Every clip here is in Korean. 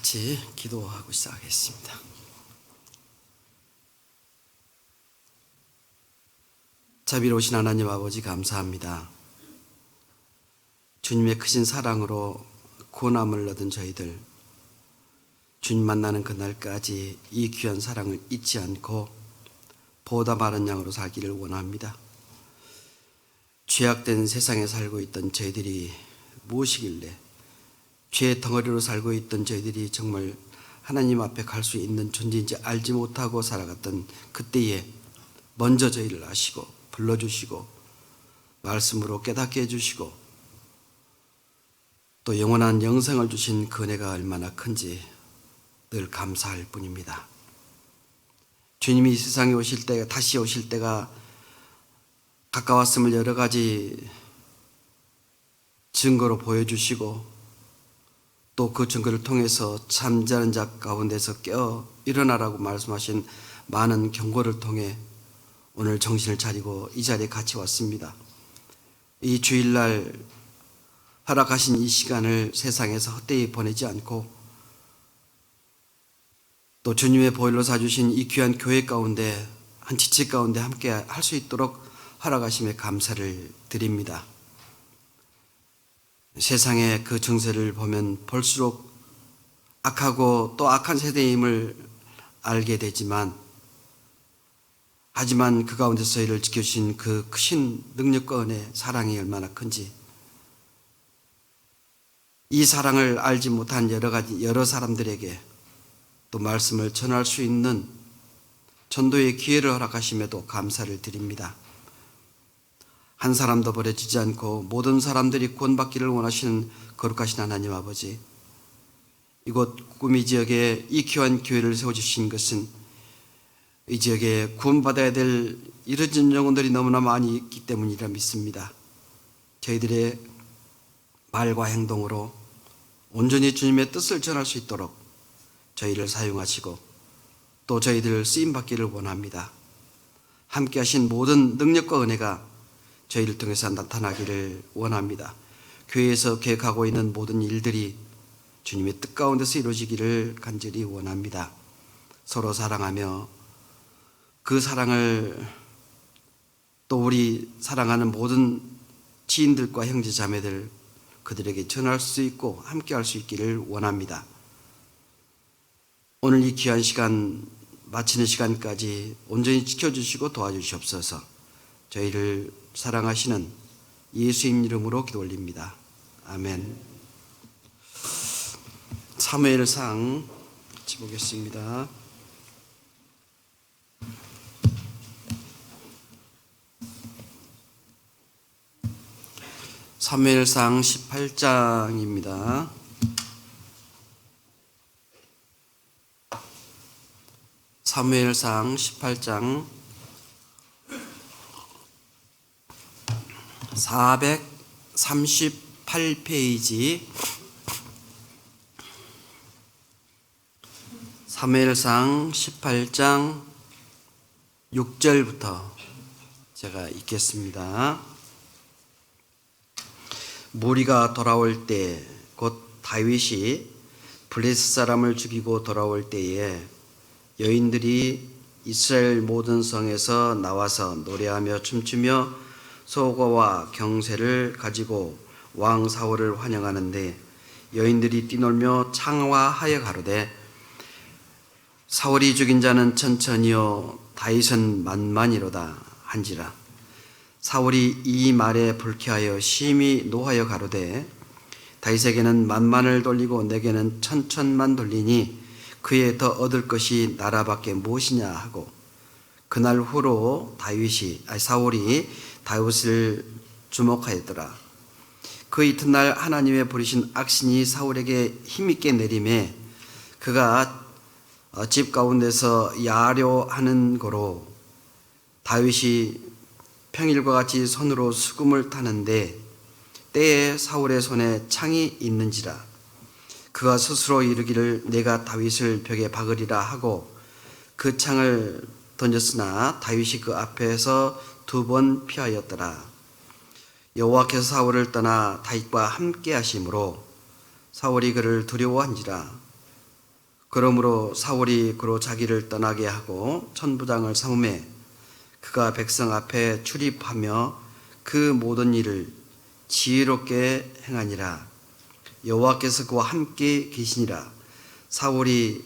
같이 기도하고 시작하겠습니다. 자비로우신 하나님 아버지 감사합니다. 주님의 크신 사랑으로 구원함을 얻은 저희들, 주님 만나는 그날까지 이 귀한 사랑을 잊지 않고 보다 많은 양으로 살기를 원합니다. 죄악된 세상에 살고 있던 저희들이 무엇이길래, 죄의 덩어리로 살고 있던 저희들이 정말 하나님 앞에 갈 수 있는 존재인지 알지 못하고 살아갔던 그때에 먼저 저희를 아시고 불러주시고 말씀으로 깨닫게 해주시고 또 영원한 영생을 주신 그 은혜가 얼마나 큰지 늘 감사할 뿐입니다. 주님이 이 세상에 오실 때, 다시 오실 때가 가까웠음을 여러 가지 증거로 보여주시고 또 그 증거를 통해서 잠자는 자 가운데서 깨어 일어나라고 말씀하신 많은 경고를 통해 오늘 정신을 차리고 이 자리에 같이 왔습니다. 이 주일날 허락하신 이 시간을 세상에서 헛되이 보내지 않고 또 주님의 보혈로 사주신 이 귀한 교회 가운데 한 지체 가운데 함께 할 수 있도록 허락하심에 감사를 드립니다. 세상의 그 정세를 보면 볼수록 악하고 또 악한 세대임을 알게 되지만 하지만 그 가운데서 저희를 지켜주신 그 크신 능력과 은혜, 사랑이 얼마나 큰지 이 사랑을 알지 못한 여러 사람들에게 또 말씀을 전할 수 있는 전도의 기회를 허락하심에도 감사를 드립니다. 한 사람도 버려지지 않고 모든 사람들이 구원받기를 원하시는 거룩하신 하나님 아버지, 이곳 구미 지역에 이 귀한 교회를 세워주신 것은 이 지역에 구원받아야 될 이르진 영혼들이 너무나 많이 있기 때문이라 믿습니다. 저희들의 말과 행동으로 온전히 주님의 뜻을 전할 수 있도록 저희를 사용하시고 또 저희들 쓰임받기를 원합니다. 함께 하신 모든 능력과 은혜가 저희를 통해서 나타나기를 원합니다. 교회에서 계획하고 있는 모든 일들이 주님의 뜻 가운데서 이루어지기를 간절히 원합니다. 서로 사랑하며 그 사랑을 또 우리 사랑하는 모든 지인들과 형제 자매들 그들에게 전할 수 있고 함께 할 수 있기를 원합니다. 오늘 이 귀한 시간 마치는 시간까지 온전히 지켜주시고 도와주시옵소서. 저희를 사랑하시는 예수님 이름으로 기도 올립니다. 아멘. 사무엘상 같이 보겠습니다. 사무엘상 18장입니다. 사무엘상 18장 438페이지 사무엘상 18장 6절부터 제가 읽겠습니다. 무리가 돌아올 때 곧 다윗이 블레셋 사람을 죽이고 돌아올 때에 여인들이 이스라엘 모든 성에서 나와서 노래하며 춤추며 소고와 경새를 가지고 왕 사울을 환영하는데 여인들이 뛰놀며 창화하여 가로되 사울이 죽인 자는 천천히요 다윗은 만만이로다 한지라. 사울이 이 말에 불쾌하여 심히 노하여 가로되 다윗에게는 만만을 돌리고 내게는 천천만 돌리니 그에 더 얻을 것이 나라밖에 무엇이냐 하고 그날 후로 사울이 다윗을 주목하였더라. 그 이튿날 하나님의 부리신 악신이 사울에게 힘있게 내림에 그가 집 가운데서 야하려 하는 고로 다윗이 평일과 같이 손으로 수금을 타는데 때에 사울의 손에 창이 있는지라. 그가 스스로 이르기를 내가 다윗을 벽에 박으리라 하고 그 창을 던졌으나 다윗이 그 앞에서 2번 피하였더라. 여호와께서 사울을 떠나 다윗과 함께 하심으로 사울이 그를 두려워한지라. 그러므로 사울이 그로 자기를 떠나게 하고 천부장을 삼음에 그가 백성 앞에 출입하며 그 모든 일을 지혜롭게 행하니라. 여호와께서 그와 함께 계시니라. 사울이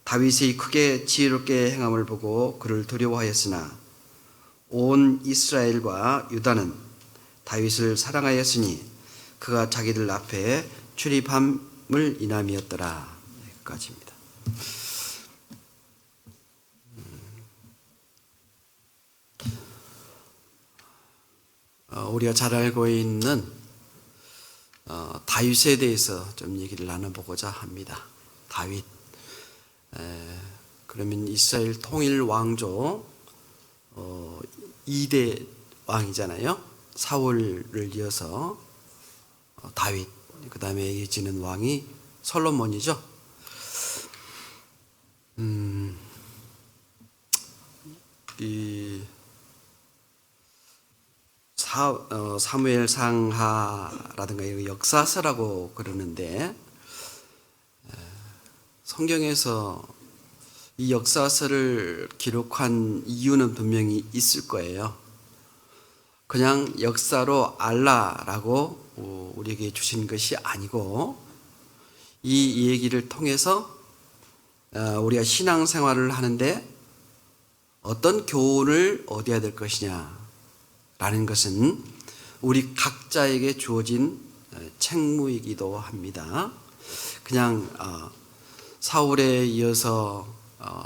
다윗이 크게 지혜롭게 행함을 보고 그를 두려워하였으나 온 이스라엘과 유다는 다윗을 사랑하였으니 그가 자기들 앞에 출입함을 인함이었더라. 여기까지입니다. 우리가 잘 알고 있는 다윗에 대해서 좀 얘기를 나눠보고자 합니다. 다윗. 그러면 이스라엘 통일 왕조 2대 왕이잖아요. 사울을 이어서 다윗, 그 다음에 이어지는 왕이 솔로몬이죠. 이 사무엘 상하라든가 역사서라고 그러는데 성경에서 이 역사서를 기록한 이유는 분명히 있을 거예요. 그냥 역사로 알라라고 우리에게 주신 것이 아니고 이 얘기를 통해서 우리가 신앙생활을 하는데 어떤 교훈을 얻어야 될 것이냐라는 것은 우리 각자에게 주어진 책무이기도 합니다. 그냥 사울에 이어서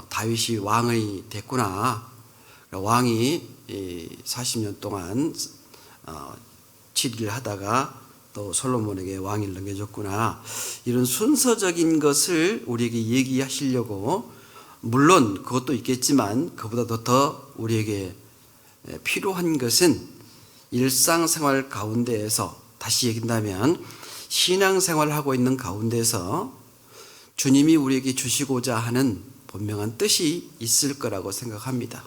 다윗이 왕이 됐구나. 왕이 40년 동안 치리를 하다가 또 솔로몬에게 왕위를 넘겨줬구나. 이런 순서적인 것을 우리에게 얘기하시려고, 물론 그것도 있겠지만 그보다도 더 우리에게 필요한 것은 일상생활 가운데에서, 다시 얘기한다면 신앙생활을 하고 있는 가운데서 주님이 우리에게 주시고자 하는 분명한 뜻이 있을 거라고 생각합니다.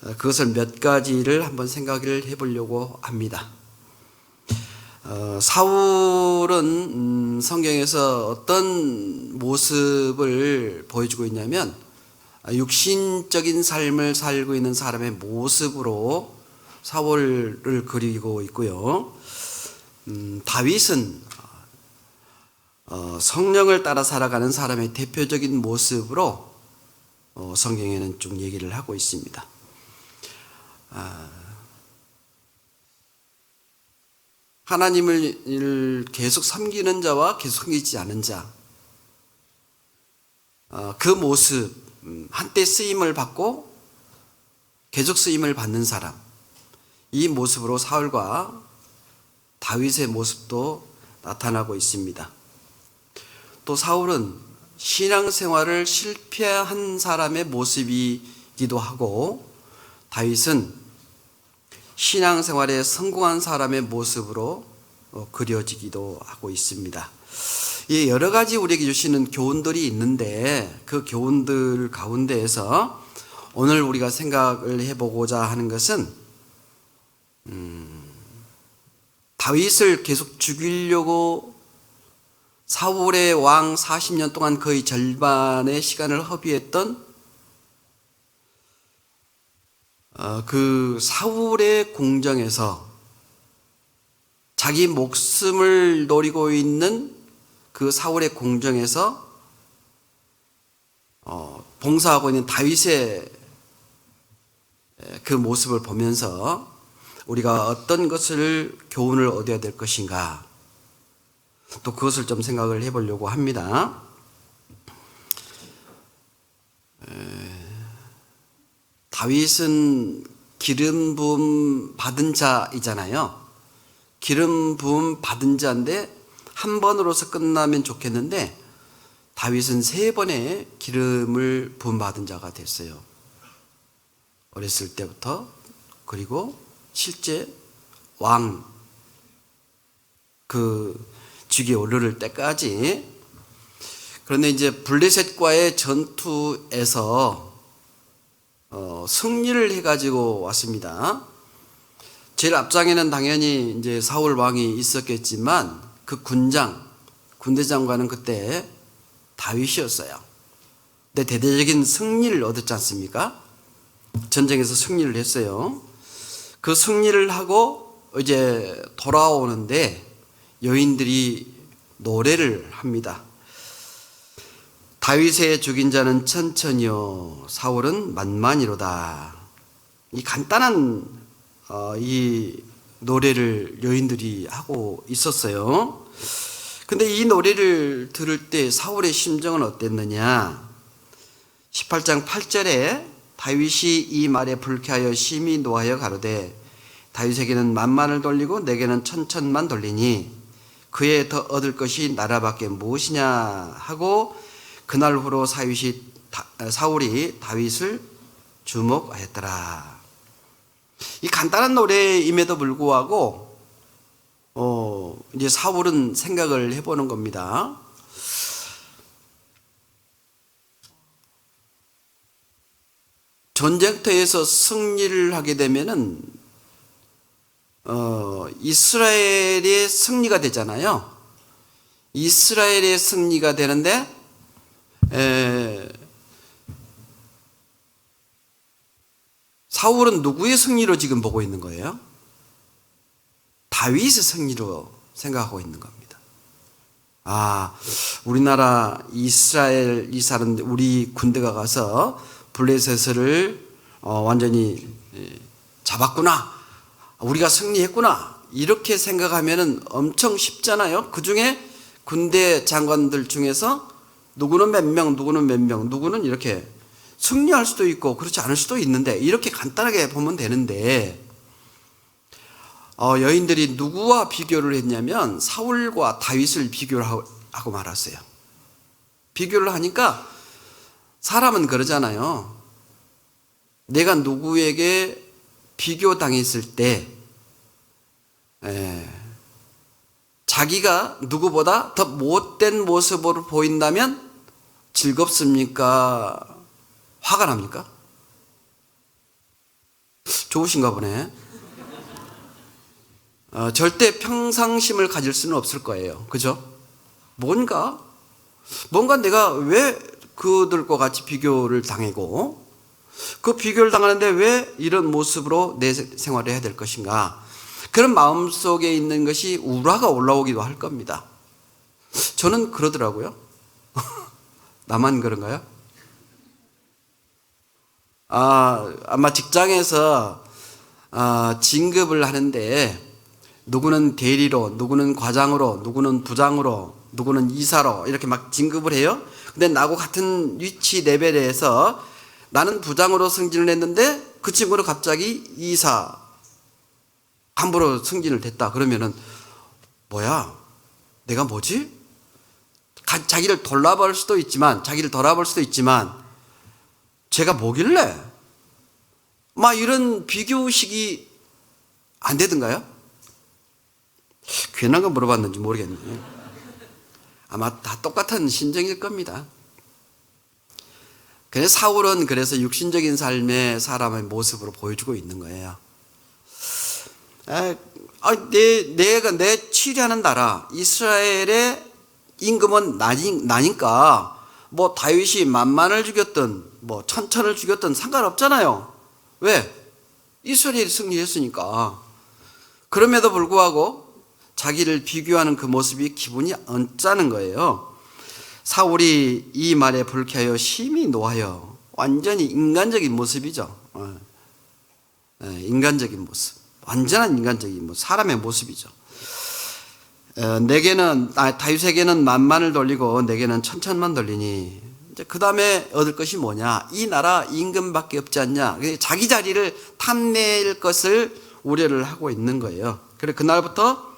그것을 몇 가지를 한번 생각을 해보려고 합니다. 사울은 성경에서 어떤 모습을 보여주고 있냐면 육신적인 삶을 살고 있는 사람의 모습으로 사울을 그리고 있고요. 다윗은 성령을 따라 살아가는 사람의 대표적인 모습으로 성경에는 쭉 얘기를 하고 있습니다. 하나님을 계속 섬기는 자와 계속 섬기지 않은 자, 그 모습, 한때 쓰임을 받고 계속 쓰임을 받는 사람, 이 모습으로 사울과 다윗의 모습도 나타나고 있습니다. 또 사울은 신앙생활을 실패한 사람의 모습이기도 하고, 다윗은 신앙생활에 성공한 사람의 모습으로 그려지기도 하고 있습니다. 이 여러 가지 우리에게 주시는 교훈들이 있는데, 그 교훈들 가운데에서 오늘 우리가 생각을 해보고자 하는 것은 다윗을 계속 죽이려고 사울의 왕 40년 동안 거의 절반의 시간을 허비했던 그 사울의 궁정에서 자기 목숨을 노리고 있는 그 사울의 궁정에서 봉사하고 있는 다윗의 그 모습을 보면서 우리가 어떤 것을 교훈을 얻어야 될 것인가, 또 그것을 좀 생각을 해보려고 합니다. 다윗은 기름 부음 받은 자이잖아요. 기름 부음 받은 자인데 한 번으로서 끝나면 좋겠는데 다윗은 3번의 기름을 부음 받은 자가 됐어요. 어렸을 때부터, 그리고 실제 왕 그 직위에 오르를 때까지. 그런데 이제 블레셋과의 전투에서 승리를 해가지고 왔습니다. 제일 앞장에는 당연히 이제 사울 왕이 있었겠지만 그 군대 장관은 그때 다윗이었어요. 근데 대대적인 승리를 얻었지 않습니까? 전쟁에서 승리를 했어요. 그 승리를 하고 이제 돌아오는데 여인들이 노래를 합니다. 다윗의 죽인 자는 천천히요 사울은 만만이로다. 이 간단한 이 노래를 여인들이 하고 있었어요. 근데 이 노래를 들을 때 사울의 심정은 어땠느냐? 18장 8절에 다윗이 이 말에 불쾌하여 심히 노하여 가로되 다윗에게는 만만을 돌리고 내게는 천천만 돌리니 그에 더 얻을 것이 나라밖에 무엇이냐 하고 그날 후로 사울이 다윗을 주목하였더라. 이 간단한 노래임에도 불구하고 이제 사울은 생각을 해보는 겁니다. 전쟁터에서 승리를 하게 되면은 이스라엘의 승리가 되잖아요. 이스라엘의 승리가 되는데 사울은 누구의 승리로 지금 보고 있는 거예요? 다윗의 승리로 생각하고 있는 겁니다. 우리나라 이스라엘 이 사람 우리 군대가 가서 블레셋을 완전히 잡았구나. 우리가 승리했구나. 이렇게 생각하면은 엄청 쉽잖아요. 그 중에 군대 장관들 중에서 누구는 몇 명, 누구는 몇 명, 누구는 이렇게 승리할 수도 있고 그렇지 않을 수도 있는데 이렇게 간단하게 보면 되는데 여인들이 누구와 비교를 했냐면 사울과 다윗을 비교를 하고 말았어요. 비교를 하니까 사람은 그러잖아요. 내가 누구에게 비교당했을 때 자기가 누구보다 더 못된 모습으로 보인다면 즐겁습니까? 화가 납니까? 좋으신가 보네. 절대 평상심을 가질 수는 없을 거예요. 그죠? 뭔가 내가 왜 그들과 같이 비교를 당하고 그 비교를 당하는데 왜 이런 모습으로 내 생활을 해야 될 것인가? 그런 마음속에 있는 것이 우라가 올라오기도 할 겁니다. 저는 그러더라고요. 나만 그런가요? 아마 직장에서 진급을 하는데 누구는 대리로, 누구는 과장으로, 누구는 부장으로, 누구는 이사로 이렇게 막 진급을 해요. 근데 나하고 같은 위치 레벨에서 나는 부장으로 승진을 했는데 그 친구는 갑자기 이사, 간부로 승진을 됐다. 그러면은 뭐야? 내가 뭐지? 자기를 돌아볼 수도 있지만 제가 뭐길래? 막 이런 비교식이 안 되던가요? 괜한 거 물어봤는지 모르겠네요. 아마 다 똑같은 심정일 겁니다. 그래서 사울은 그래서 육신적인 삶의 사람의 모습으로 보여주고 있는 거예요. 내 치리하는 나라 이스라엘의 임금은 나니까 뭐 다윗이 만만을 죽였든 뭐 천천을 죽였든 상관없잖아요. 왜? 이스라엘이 승리했으니까. 그럼에도 불구하고 자기를 비교하는 그 모습이 기분이 언짢은 거예요. 사울이 이 말에 불쾌하여 심히 노하여. 완전히 인간적인 모습이죠. 인간적인 모습. 완전한 인간적인 모습. 사람의 모습이죠. 다윗에게는 만만을 돌리고 내게는 천천만 돌리니 이제 그 다음에 얻을 것이 뭐냐? 이 나라 임금밖에 없지 않냐? 자기 자리를 탐낼 것을 우려를 하고 있는 거예요. 그래서 그날부터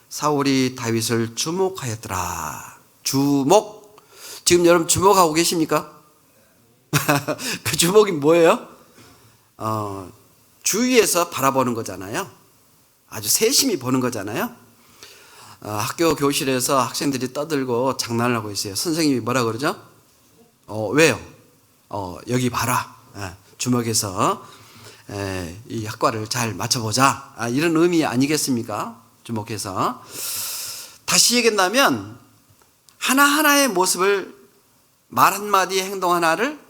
사울이 다윗을 주목하였더라. 주목. 지금 여러분 주목하고 계십니까? 그 주목이 뭐예요? 주위에서 바라보는 거잖아요. 아주 세심히 보는 거잖아요. 학교 교실에서 학생들이 떠들고 장난을 하고 있어요. 선생님이 뭐라 그러죠? 왜요? 여기 봐라. 주목해서 이 학과를 잘 맞춰보자. 이런 의미 아니겠습니까? 주목해서. 다시 얘기한다면 하나하나의 모습을 말 한마디 행동 하나를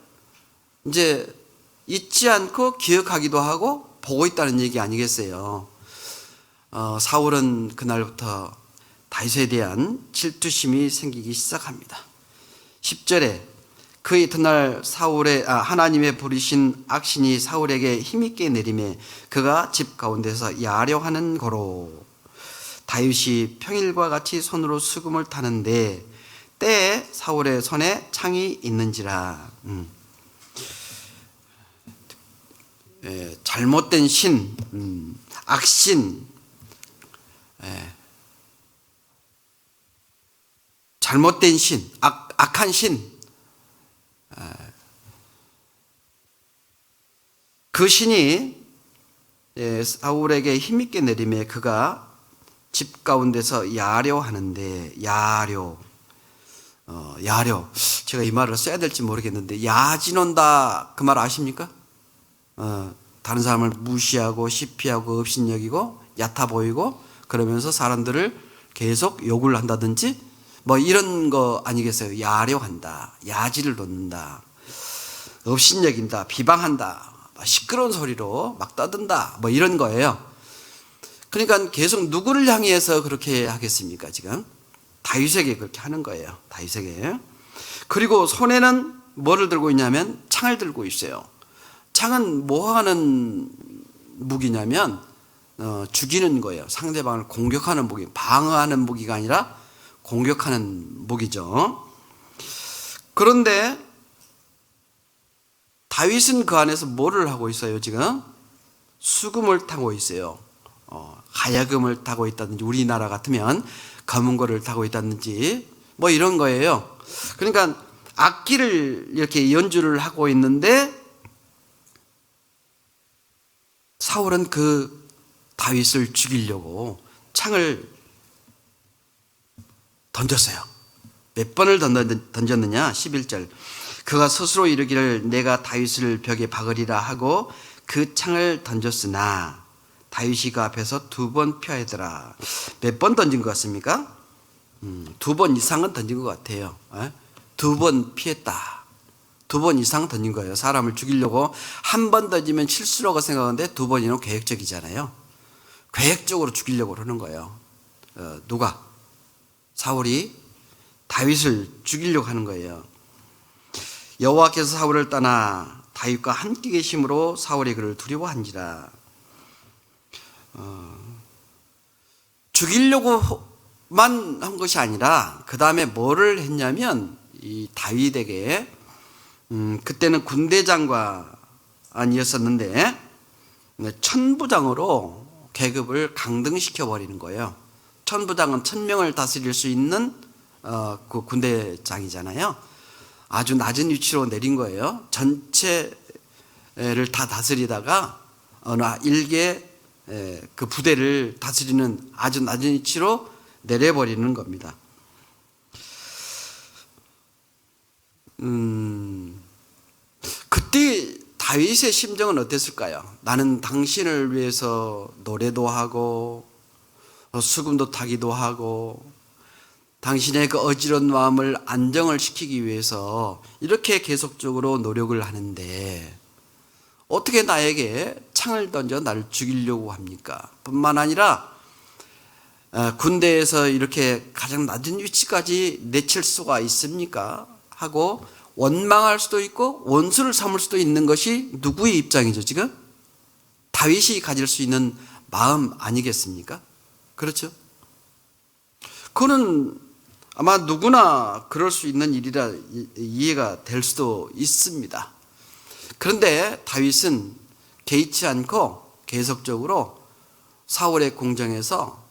이제 잊지 않고 기억하기도 하고 보고 있다는 얘기 아니겠어요. 사울은 그날부터 다윗에 대한 질투심이 생기기 시작합니다. 10절에 그 이튿날 하나님의 부리신 악신이 사울에게 힘있게 내림에 그가 집 가운데서 야려 하는 거로 다윗이 평일과 같이 손으로 수금을 타는데 때에 사울의 손에 창이 있는지라. 잘못된 신, 악신, 잘못된 신, 악한 신, 그 신이 사울에게 힘있게 내림에 그가 집 가운데서 야려 하는데, 야려. 제가 이 말을 써야 될지 모르겠는데, 야진온다, 그 말 아십니까? 다른 사람을 무시하고 시피하고 업신여기고 얕아 보이고 그러면서 사람들을 계속 욕을 한다든지 뭐 이런 거 아니겠어요? 야려한다, 야지를 놓는다, 업신여긴다, 비방한다, 시끄러운 소리로 막 떠든다, 뭐 이런 거예요. 그러니까 계속 누구를 향해서 그렇게 하겠습니까? 지금 다윗에게 그렇게 하는 거예요. 다윗에게. 그리고 손에는 뭐를 들고 있냐면 창을 들고 있어요. 창은 뭐 하는 무기냐면 죽이는 거예요. 상대방을 공격하는 무기, 방어하는 무기가 아니라 공격하는 무기죠. 그런데 다윗은 그 안에서 뭐를 하고 있어요? 지금 수금을 타고 있어요. 하야금을 타고 있다든지, 우리나라 같으면 검은 거를 타고 있다든지 뭐 이런 거예요. 그러니까 악기를 이렇게 연주를 하고 있는데 사울은 그 다윗을 죽이려고 창을 던졌어요. 몇 번을 던졌느냐? 11절. 그가 스스로 이르기를 내가 다윗을 벽에 박으리라 하고 그 창을 던졌으나 다윗이 그 앞에서 2번 피하더라. 몇 번 던진 것 같습니까? 2번 이상은 던진 것 같아요. 2번 피했다. 2번 이상 던진 거예요. 사람을 죽이려고 한 번 던지면 실수라고 생각하는데 2번이면 계획적이잖아요. 계획적으로 죽이려고 그러는 거예요. 누가? 사울이 다윗을 죽이려고 하는 거예요. 여호와께서 사울을 떠나 다윗과 함께 계심으로 사울이 그를 두려워한지라. 죽이려고만 한 것이 아니라 그 다음에 뭐를 했냐면 이 다윗에게 그때는 군대장관이었었는데 천부장으로 계급을 강등시켜 버리는 거예요. 천부장은 1000명을 다스릴 수 있는 그 군대장이잖아요. 아주 낮은 위치로 내린 거예요. 전체를 다 다스리다가 어느 일개 그 부대를 다스리는 아주 낮은 위치로 내려버리는 겁니다. 그때 다윗의 심정은 어땠을까요? 나는 당신을 위해서 노래도 하고 수금도 타기도 하고 당신의 그 어지러운 마음을 안정을 시키기 위해서 이렇게 계속적으로 노력을 하는데 어떻게 나에게 창을 던져 나를 죽이려고 합니까? 뿐만 아니라 군대에서 이렇게 가장 낮은 위치까지 내칠 수가 있습니까? 하고 원망할 수도 있고 원수를 삼을 수도 있는 것이 누구의 입장이죠 지금? 다윗이 가질 수 있는 마음 아니겠습니까? 그렇죠? 그거는 아마 누구나 그럴 수 있는 일이라 이해가 될 수도 있습니다. 그런데 다윗은 개의치 않고 계속적으로 사울의 공정에서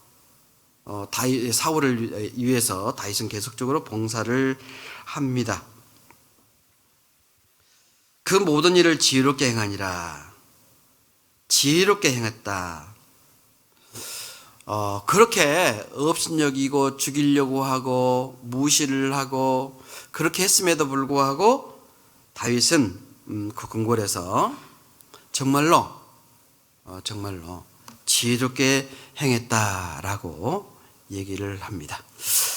사울을 위해서 다윗은 계속적으로 봉사를 합니다. 그 모든 일을 지혜롭게 행하니라. 지혜롭게 행했다. 그렇게 업신여기고 죽이려고 하고 무시를 하고 그렇게 했음에도 불구하고 다윗은 그 궁궐에서 정말로 지혜롭게 행했다라고 얘기를 합니다.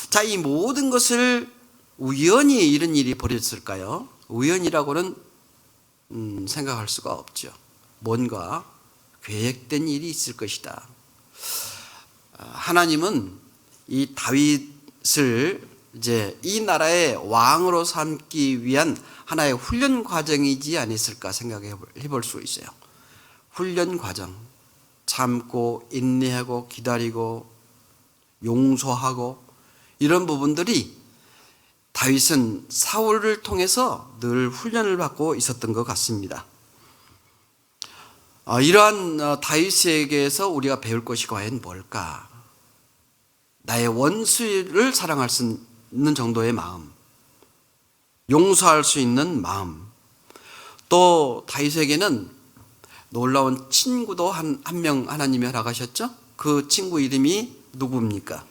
자, 이 모든 것을 우연히 이런 일이 벌어졌을까요? 우연이라고는 생각할 수가 없죠. 뭔가 계획된 일이 있을 것이다. 하나님은 이 다윗을 이제 이 나라의 왕으로 삼기 위한 하나의 훈련 과정이지 않았을까 생각해 볼 수 있어요. 훈련 과정, 참고 인내하고 기다리고 용서하고 이런 부분들이 다윗은 사울을 통해서 늘 훈련을 받고 있었던 것 같습니다. 이러한 다윗에게서 우리가 배울 것이 과연 뭘까? 나의 원수를 사랑할 수 있는 정도의 마음, 용서할 수 있는 마음. 또 다윗에게는 놀라운 친구도 한 명 하나님이 허락하셨죠? 그 친구 이름이 누구입니까?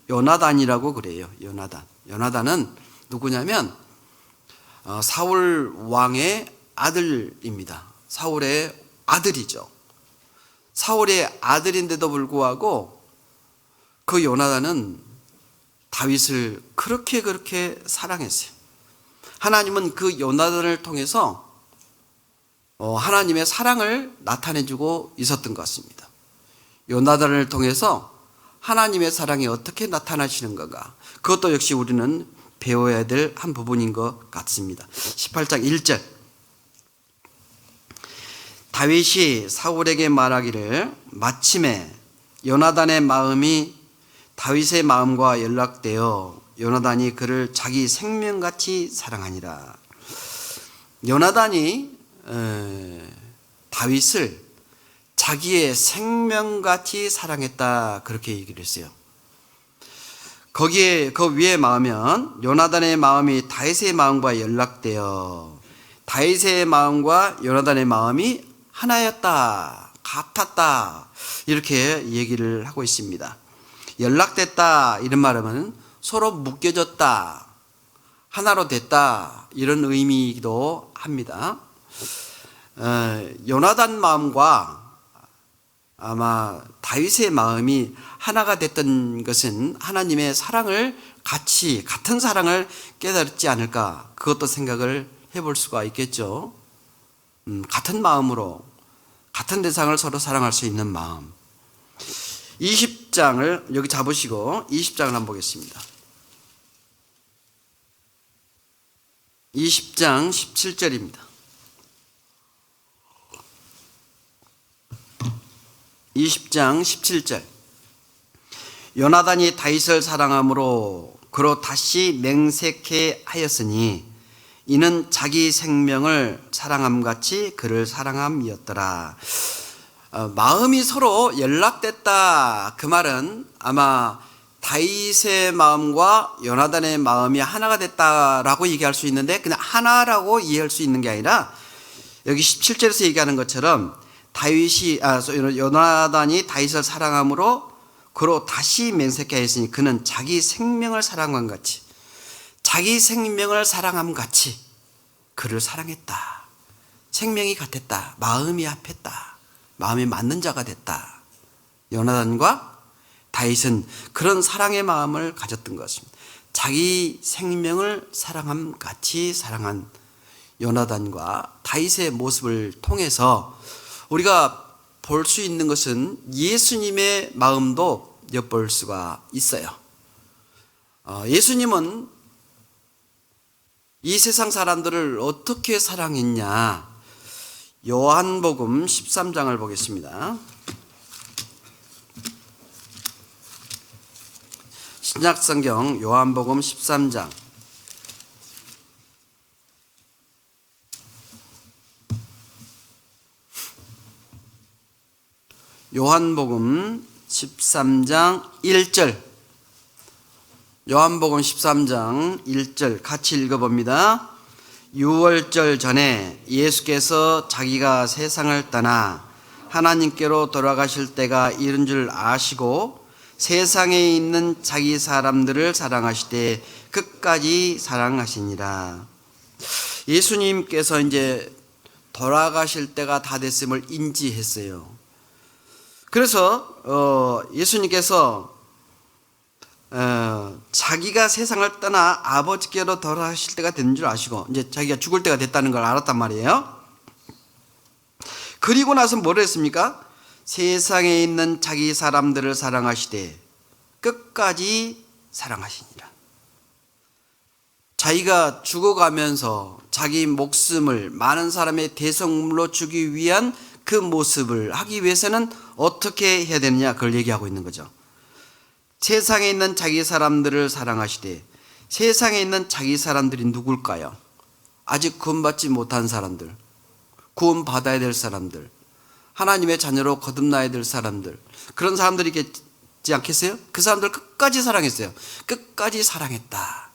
요나단이라고 그래요. 요나단은 누구냐면 사울 왕의 아들입니다. 사울의 아들이죠. 사울의 아들인데도 불구하고 그 요나단은 다윗을 그렇게 사랑했어요. 하나님은 그 요나단을 통해서 하나님의 사랑을 나타내주고 있었던 것 같습니다. 요나단을 통해서 하나님의 사랑이 어떻게 나타나시는 건가? 그것도 역시 우리는 배워야 될 한 부분인 것 같습니다. 18장 1절 다윗이 사울에게 말하기를 마침에 요나단의 마음이 다윗의 마음과 연락되어 요나단이 그를 자기 생명같이 사랑하니라. 요나단이 다윗을 자기의 생명같이 사랑했다 그렇게 얘기를 했어요. 거기에 그 위에 마으면 요나단의 마음이 다윗의 마음과 연락되어 다윗의 마음과 요나단의 마음이 하나였다, 같았다 이렇게 얘기를 하고 있습니다. 연락됐다 이런 말은 서로 묶여졌다, 하나로 됐다 이런 의미이기도 합니다. 요나단 마음과 아마 다윗의 마음이 하나가 됐던 것은 하나님의 사랑을 같은 사랑을 깨달았지 않을까 그것도 생각을 해볼 수가 있겠죠. 같은 마음으로 같은 대상을 서로 사랑할 수 있는 마음. 20장을 여기 잡으시고 20장을 한번 보겠습니다. 20장 17절입니다. 20장 17절 요나단이 다윗을 사랑함으로 그로 다시 맹세케 하였으니 이는 자기 생명을 사랑함같이 그를 사랑함이었더라. 마음이 서로 연락됐다 그 말은 아마 다윗의 마음과 요나단의 마음이 하나가 됐다라고 얘기할 수 있는데 그냥 하나라고 이해할 수 있는 게 아니라 여기 17절에서 얘기하는 것처럼 요나단이 다윗을 사랑함으로 그로 다시 맹세케 하였으니 그는 자기 생명을 사랑함 같이 자기 생명을 사랑함 같이 그를 사랑했다. 생명이 같았다. 마음이 합했다. 마음이 맞는 자가 됐다. 요나단과 다윗은 그런 사랑의 마음을 가졌던 것입니다. 자기 생명을 사랑함 같이 사랑한 요나단과 다윗의 모습을 통해서 우리가 볼 수 있는 것은 예수님의 마음도 엿볼 수가 있어요. 예수님은 이 세상 사람들을 어떻게 사랑했냐? 요한복음 13장을 보겠습니다. 신약성경 요한복음 13장 요한복음 13장 1절 요한복음 13장 1절 같이 읽어봅니다. 유월절 전에 예수께서 자기가 세상을 떠나 하나님께로 돌아가실 때가 이른 줄 아시고 세상에 있는 자기 사람들을 사랑하시되 끝까지 사랑하시니라. 예수님께서 이제 돌아가실 때가 다 됐음을 인지했어요. 그래서 예수님께서 자기가 세상을 떠나 아버지께로 돌아가실 때가 되는 줄 아시고 이제 자기가 죽을 때가 됐다는 걸 알았단 말이에요. 그리고 나서 뭐를 했습니까? 세상에 있는 자기 사람들을 사랑하시되 끝까지 사랑하시니라. 자기가 죽어가면서 자기 목숨을 많은 사람의 대성물로 주기 위한 그 모습을 하기 위해서는 어떻게 해야 되느냐, 그걸 얘기하고 있는 거죠. 세상에 있는 자기 사람들을 사랑하시되, 세상에 있는 자기 사람들이 누굴까요? 아직 구원받지 못한 사람들, 구원받아야 될 사람들, 하나님의 자녀로 거듭나야 될 사람들, 그런 사람들이 있지 않겠어요? 그 사람들 끝까지 사랑했어요. 끝까지 사랑했다.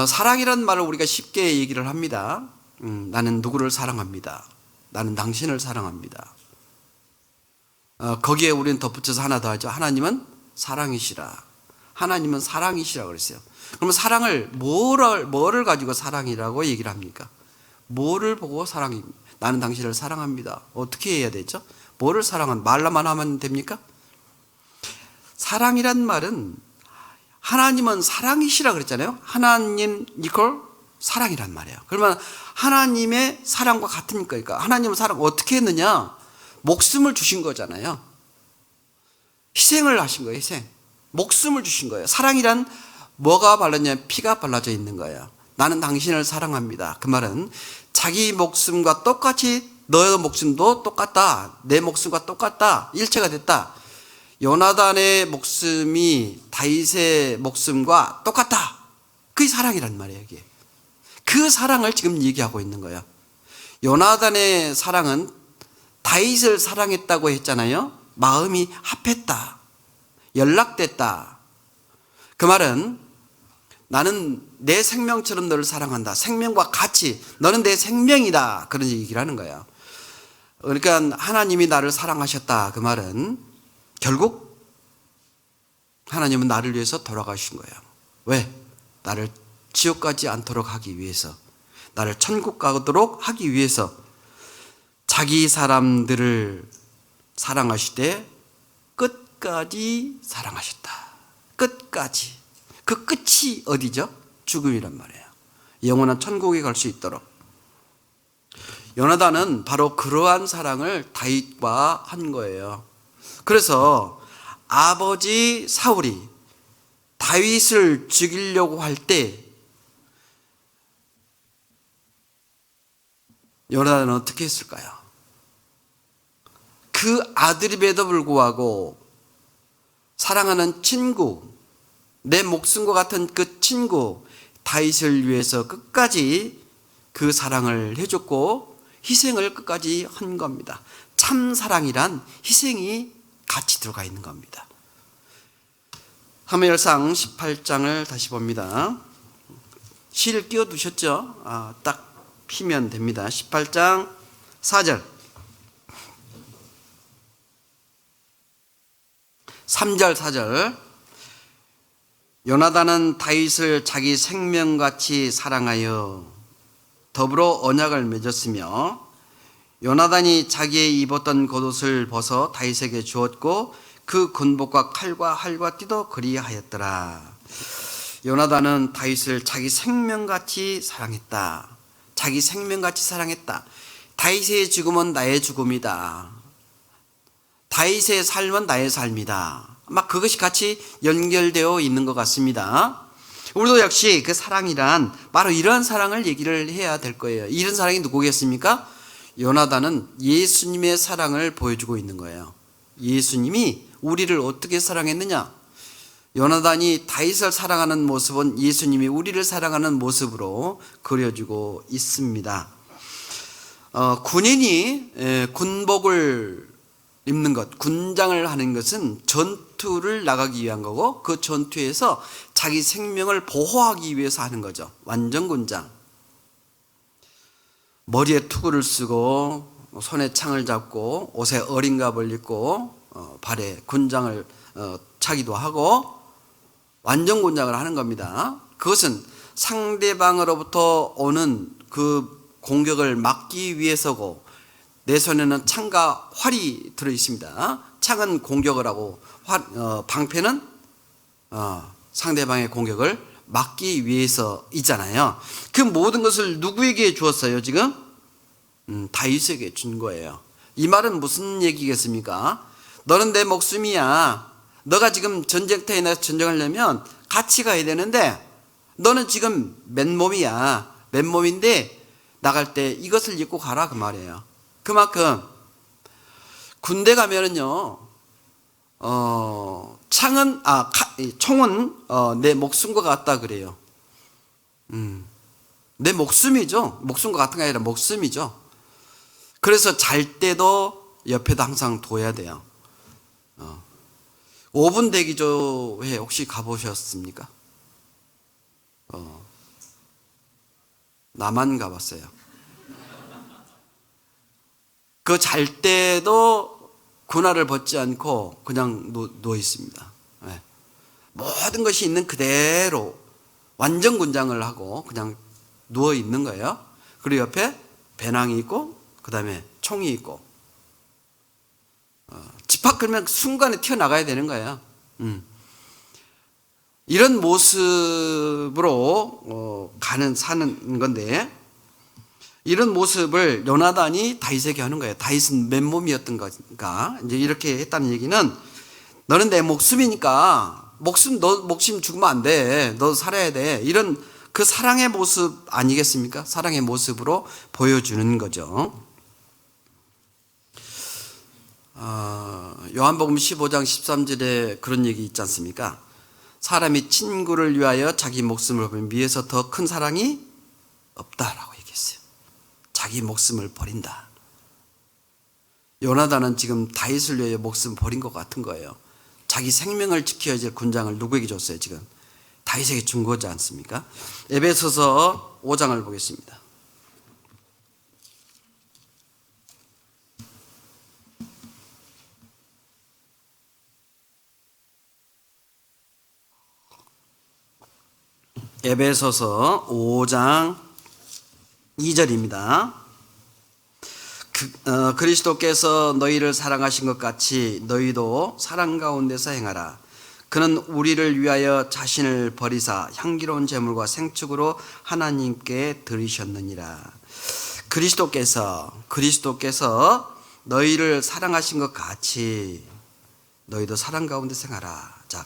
사랑이란 말을 우리가 쉽게 얘기를 합니다. 나는 누구를 사랑합니다. 나는 당신을 사랑합니다. 거기에 우리는 덧붙여서 하나 더 하죠. 하나님은 사랑이시라. 하나님은 사랑이시라 그랬어요. 그러면 사랑을 뭐를 가지고 사랑이라고 얘기를 합니까? 뭐를 보고 사랑입니다. 나는 당신을 사랑합니다. 어떻게 해야 되죠? 뭐를 말로만 하면 됩니까? 사랑이란 말은 하나님은 사랑이시라 그랬잖아요. 하나님 이퀄 사랑이란 말이에요. 그러면 하나님의 사랑과 같은 거니까 하나님은 사랑 어떻게 했느냐? 목숨을 주신 거잖아요. 희생을 하신 거예요. 희생. 목숨을 주신 거예요. 사랑이란 뭐가 발랐냐면 피가 발라져 있는 거예요. 나는 당신을 사랑합니다. 그 말은 자기 목숨과 똑같이 너의 목숨도 똑같다. 내 목숨과 똑같다. 일체가 됐다. 요나단의 목숨이 다윗의 목숨과 똑같다. 그게 사랑이란 말이에요. 이게. 그 사랑을 지금 얘기하고 있는 거예요. 요나단의 사랑은 다윗을 사랑했다고 했잖아요. 마음이 합했다. 연락됐다. 그 말은 나는 내 생명처럼 너를 사랑한다. 생명과 같이 너는 내 생명이다. 그런 얘기를 하는 거예요. 그러니까 하나님이 나를 사랑하셨다. 그 말은 결국 하나님은 나를 위해서 돌아가신 거예요. 왜? 나를 지옥 가지 않도록 하기 위해서, 나를 천국 가도록 하기 위해서 자기 사람들을 사랑하시되 끝까지 사랑하셨다. 끝까지. 그 끝이 어디죠? 죽음이란 말이에요. 영원한 천국에 갈 수 있도록. 요나단은 바로 그러한 사랑을 다윗과 한 거예요. 그래서 아버지 사울이 다윗을 죽이려고 할 때 요나단은 어떻게 했을까요? 그 아들임에도 불구하고 사랑하는 친구, 내 목숨과 같은 그 친구 다윗을 위해서 끝까지 그 사랑을 해줬고 희생을 끝까지 한 겁니다. 참 사랑이란 희생이 같이 들어가 있는 겁니다. 사무엘상 18장을 다시 봅니다. 시를 끼워두셨죠? 딱 피면 됩니다. 18장 4절 3절 4절 요나단은 다윗을 자기 생명같이 사랑하여 더불어 언약을 맺었으며 요나단이 자기의 입었던 겉옷을 벗어 다윗에게 주었고 그 군복과 칼과 활과 띠도 그리하였더라. 요나단은 다윗을 자기 생명같이 사랑했다. 자기 생명같이 사랑했다. 다윗의 죽음은 나의 죽음이다. 다윗의 삶은 나의 삶이다. 막 그것이 같이 연결되어 있는 것 같습니다. 우리도 역시 그 사랑이란 바로 이런 사랑을 얘기를 해야 될 거예요. 이런 사랑이 누구겠습니까? 요나단은 예수님의 사랑을 보여주고 있는 거예요. 예수님이 우리를 어떻게 사랑했느냐? 요나단이 다윗을 사랑하는 모습은 예수님이 우리를 사랑하는 모습으로 그려지고 있습니다. 군인이 군복을 입는 것, 군장을 하는 것은 전투를 나가기 위한 거고 그 전투에서 자기 생명을 보호하기 위해서 하는 거죠. 완전 군장. 머리에 투구를 쓰고 손에 창을 잡고 옷에 어린갑을 입고 발에 군장을 차기도 하고 완전 군장을 하는 겁니다. 그것은 상대방으로부터 오는 그 공격을 막기 위해서고 내 손에는 창과 활이 들어 있습니다. 창은 공격을 하고 방패는 상대방의 공격을 막기 위해서 있잖아요. 그 모든 것을 누구에게 주었어요 지금? 다윗에게 준 거예요. 이 말은 무슨 얘기겠습니까? 너는 내 목숨이야. 너가 지금 전쟁터에 나서 전쟁하려면 같이 가야 되는데 너는 지금 맨몸이야. 맨몸인데 나갈 때 이것을 입고 가라 그 말이에요. 그만큼 군대 가면은요 총은 내 목숨과 같다 그래요. 내 목숨이죠. 목숨과 같은 게 아니라 목숨이죠. 그래서 잘 때도 옆에도 항상 둬야 돼요. 5분 대기조회 혹시 가보셨습니까? 나만 가봤어요. 그 잘 때도 군화를 벗지 않고 그냥 누워 있습니다. 네. 모든 것이 있는 그대로 완전 군장을 하고 그냥 누워 있는 거예요. 그리고 옆에 배낭이 있고 그 다음에 총이 있고 집합 그러면 순간에 튀어나가야 되는 거예요. 이런 모습으로 사는 건데 이런 모습을 요나단이 다윗에게 하는 거예요. 다윗은 맨몸이었던 거니까 이제 이렇게 했다는 얘기는 너는 내 목숨이니까 너 목숨 죽으면 안 돼. 너 살아야 돼. 이런 그 사랑의 모습 아니겠습니까? 사랑의 모습으로 보여주는 거죠. 요한복음 15장 13절에 그런 얘기 있지 않습니까? 사람이 친구를 위하여 자기 목숨을 버리면 위에서 더 큰 사랑이 없다라고 얘기했어요. 자기 목숨을 버린다. 요나단은 지금 다윗을 위하여 목숨 버린 것 같은 거예요. 자기 생명을 지켜야 될 군장을 누구에게 줬어요? 지금 다윗에게 준 거지 않습니까? 에베소서 5장을 보겠습니다. 에베소서 5장 2절입니다. 그리스도께서 너희를 사랑하신 것 같이 너희도 사랑 가운데서 행하라. 그는 우리를 위하여 자신을 버리사 향기로운 제물과 생축으로 하나님께 드리셨느니라. 그리스도께서 너희를 사랑하신 것 같이 너희도 사랑 가운데서 행하라. 자,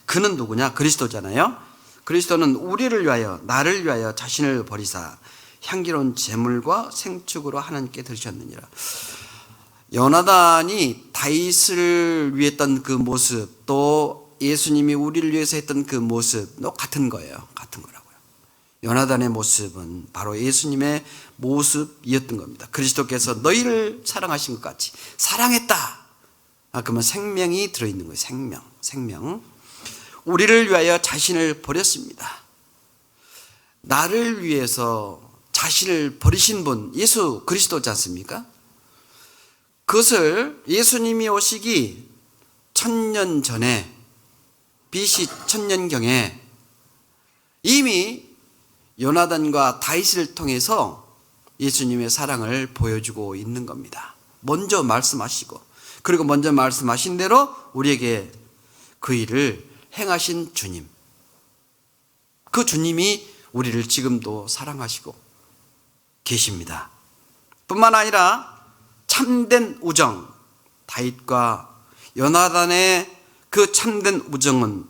그는 누구냐? 그리스도잖아요. 그리스도는 우리를 위하여 나를 위하여 자신을 버리사 향기로운 제물과 생축으로 하나님께 드리셨느니라. 요나단이 다윗을 위했던 그 모습 또 예수님이 우리를 위해서 했던 그 모습도 같은 거예요. 같은 거라고요. 요나단의 모습은 바로 예수님의 모습이었던 겁니다. 그리스도께서 너희를 사랑하신 것 같이 사랑했다. 그러면 생명이 들어있는 거예요. 생명. 우리를 위하여 자신을 버렸습니다. 나를 위해서 자신을 버리신 분 예수 그리스도지 않습니까? 그것을 예수님이 오시기 1000년 전에 BC 1000년경에 이미 요나단과 다윗을 통해서 예수님의 사랑을 보여주고 있는 겁니다. 먼저 말씀하시고 그리고 먼저 말씀하신 대로 우리에게 그 일을 행하신 주님, 그 주님이 우리를 지금도 사랑하시고 계십니다. 뿐만 아니라 참된 우정, 다윗과 요나단의 그 참된 우정은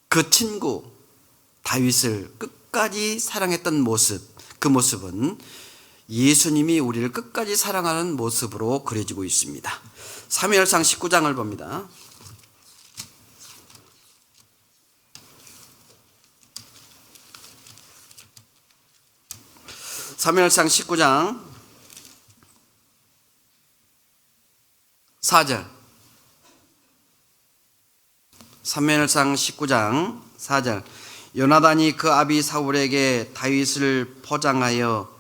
그 친구 다윗을 끝까지 사랑했던 모습, 그 모습은 예수님이 우리를 끝까지 사랑하는 모습으로 그려지고 있습니다. 사무엘상 19장을 봅니다. 사무엘상 19장 4절. 사무엘상 19장 4절. 요나단이 그 아비 사울에게 다윗을 포장하여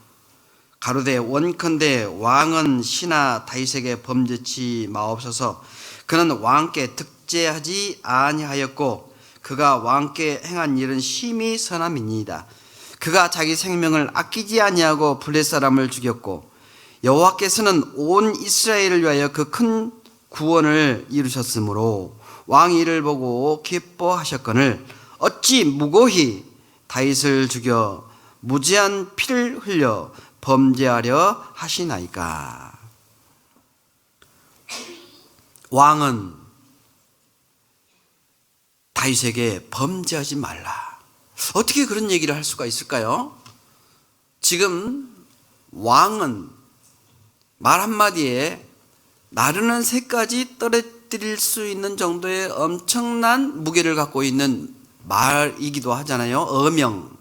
가로되 원컨대 왕은 시나 다윗에게 범죄치 마옵소서. 그는 왕께 득죄하지 아니하였고 그가 왕께 행한 일은 심히 선함이니이다. 그가 자기 생명을 아끼지 아니하고 블레 사람을 죽였고 여호와께서는 온 이스라엘을 위하여 그 큰 구원을 이루셨으므로 왕이 이를 보고 기뻐하셨거늘 어찌 무고히 다윗을 죽여 무지한 피를 흘려 범죄하려 하시나이까. 왕은 다윗에게 범죄하지 말라. 어떻게 그런 얘기를 할 수가 있을까요? 지금 왕은 말 한마디에 나르는 새까지 떨어뜨릴 수 있는 정도의 엄청난 무게를 갖고 있는 말이기도 하잖아요. 어명.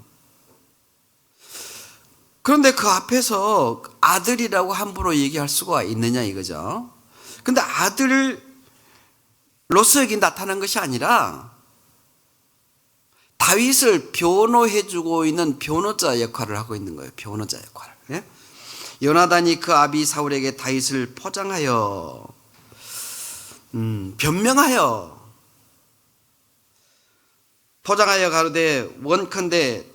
그런데 그 앞에서 아들이라고 함부로 얘기할 수가 있느냐 이거죠. 근데 아들로서 여기 나타난 것이 아니라 다윗을 변호해주고 있는 변호자 역할을 하고 있는 거예요. 변호자 역할을. 예? 요나단이 그 아비 사울에게 다윗을 포장하여 변명하여 가로되 원컨대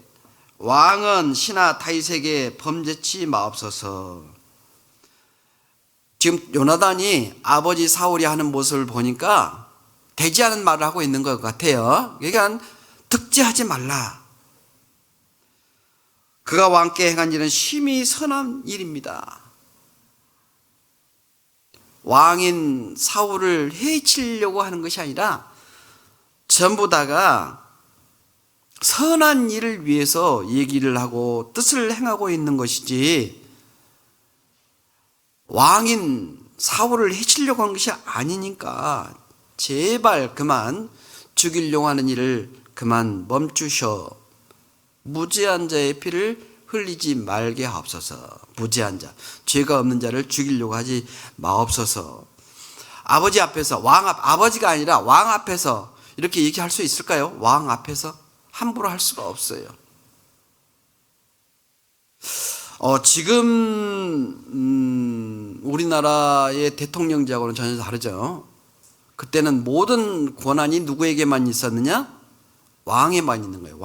왕은 신하 다윗에게 범죄치 마옵소서. 지금 요나단이 아버지 사울이 하는 모습을 보니까 되지 않은 말을 하고 있는 것 같아요. 그러니까 득죄하지 말라. 그가 왕께 행한 일은 심히 선한 일입니다. 왕인 사울을 해치려고 하는 것이 아니라 전부 다가 선한 일을 위해서 얘기를 하고 뜻을 행하고 있는 것이지 왕인 사울을 해치려고 하는 것이 아니니까 제발 그만 죽이려고 하는 일을 그만 멈추셔. 무죄한 자의 피를 흘리지 말게 하옵소서. 무죄한 자, 죄가 없는 자를 죽이려고 하지 마옵소서. 아버지 앞에서 아버지가 아니라 왕 앞에서 이렇게 얘기할 수 있을까요? 왕 앞에서 함부로 할 수가 없어요. 지금 우리나라의 대통령제하고는 전혀 다르죠. 그때는 모든 권한이 누구에게만 있었느냐? 왕에만 있는 거예요.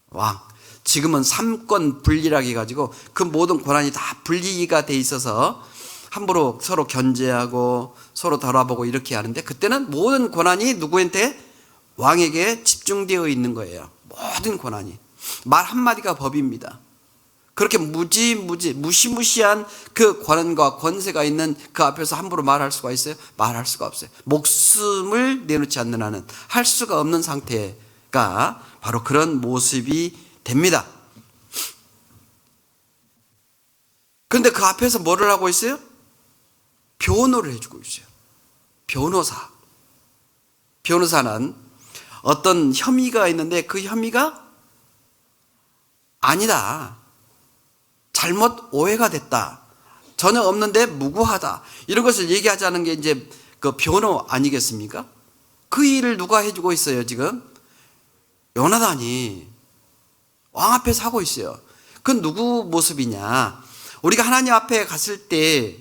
왕. 지금은 삼권 분리라고 해가지고 그 모든 권한이 다 분리가 돼 있어서 함부로 서로 견제하고 서로 돌아보고 이렇게 하는데, 그때는 모든 권한이 누구한테? 왕에게 집중되어 있는 거예요. 모든 권한이. 말 한마디가 법입니다. 그렇게 무시무시한 그 권한과 권세가 있는 그 앞에서 함부로 말할 수가 있어요? 말할 수가 없어요. 목숨을 내놓지 않는 한은 할 수가 없는 상태가 바로 그런 모습이 됩니다. 그런데 그 앞에서 뭐를 하고 있어요? 변호를 해주고 있어요. 변호사는 어떤 혐의가 있는데 그 혐의가 아니다, 잘못 오해가 됐다, 전혀 없는데 무고하다, 이런 것을 얘기하자는 게 이제 그 변호 아니겠습니까? 그 일을 누가 해주고 있어요? 지금 요나단이 왕 앞에서 하고 있어요. 그건 누구 모습이냐? 우리가 하나님 앞에 갔을 때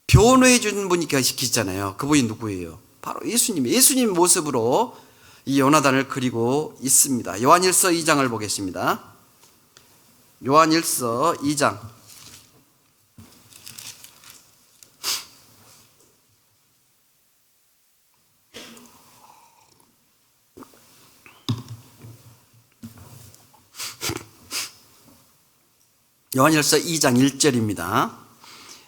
변호해 주는 분이 계시잖아요. 그분이 누구예요? 바로 예수님 모습으로 이 요나단을 그리고 있습니다. 요한일서 2장을 보겠습니다. 요한일서 2장. 요한일서 2장 1절입니다.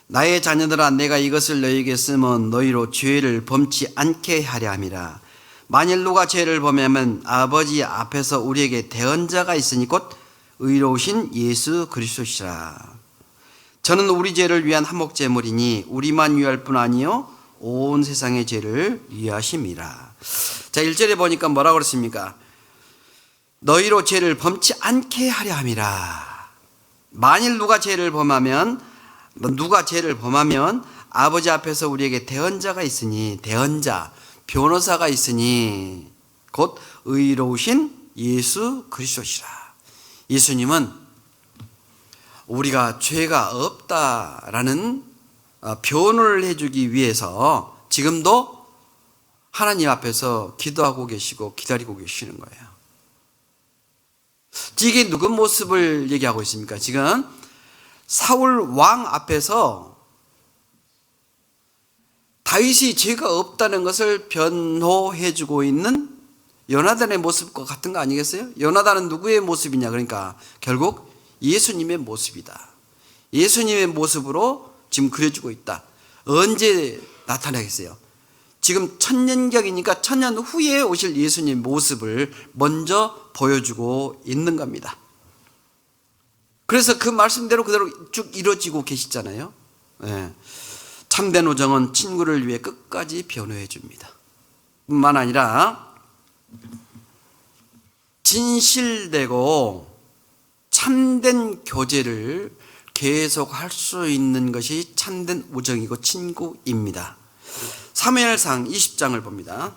나의 자녀들아, 내가 이것을 너희에게 쓰면 너희로 죄를 범치 않게 하려 함이라. 만일 누가 죄를 범하면 아버지 앞에서 우리에게 대언자가 있으니 곧 의로우신 예수 그리스도시라. 저는 우리 죄를 위한 한목제물이니 우리만 위할 뿐 아니요 온 세상의 죄를 위하심이라. 자, 1절에 보니까 뭐라고 그랬습니까? 너희로 죄를 범치 않게 하려 함이라. 만일 누가 죄를 범하면 아버지 앞에서 우리에게 대언자가 있으니, 대언자, 변호사가 있으니 곧 의로우신 예수 그리스도시라. 예수님은 우리가 죄가 없다라는 변호를 해주기 위해서 지금도 하나님 앞에서 기도하고 계시고 기다리고 계시는 거예요. 이게 누구 모습을 얘기하고 있습니까? 지금 사울 왕 앞에서 다윗이 죄가 없다는 것을 변호해주고 있는 요나단의 모습과 같은 거 아니겠어요? 요나단은 누구의 모습이냐? 그러니까 결국 예수님의 모습이다. 예수님의 모습으로 지금 그려주고 있다. 언제 나타나겠어요? 지금 천년경이니까 천년 후에 오실 예수님 모습을 먼저 보여주고 있는 겁니다. 그래서 그 말씀대로 그대로 쭉 이루어지고 계시잖아요. 네. 참된 우정은 친구를 위해 끝까지 변호해 줍니다. 뿐만 아니라 진실되고 참된 교제를 계속할 수 있는 것이 참된 우정이고 친구입니다. 사무엘상 20장을 봅니다.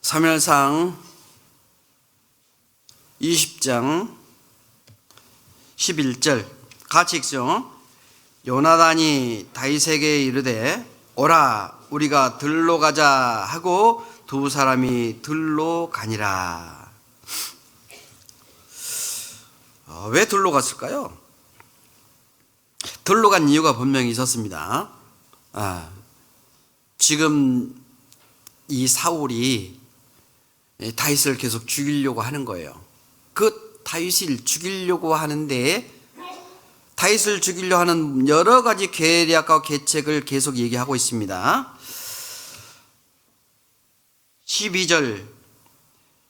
사무엘상 20장 11절 같이 읽죠. 요나단이 다윗에게 이르되 오라 우리가 들로 가자 하고 두 사람이 들로 가니라. 왜 들로 갔을까요? 들로 간 이유가 분명히 있었습니다. 지금 이 사울이 다윗을 계속 죽이려고 하는 거예요. 그 다윗을 죽이려고 하는데 다윗을 죽이려 하는 여러 가지 계략과 계책을 계속 얘기하고 있습니다. 12절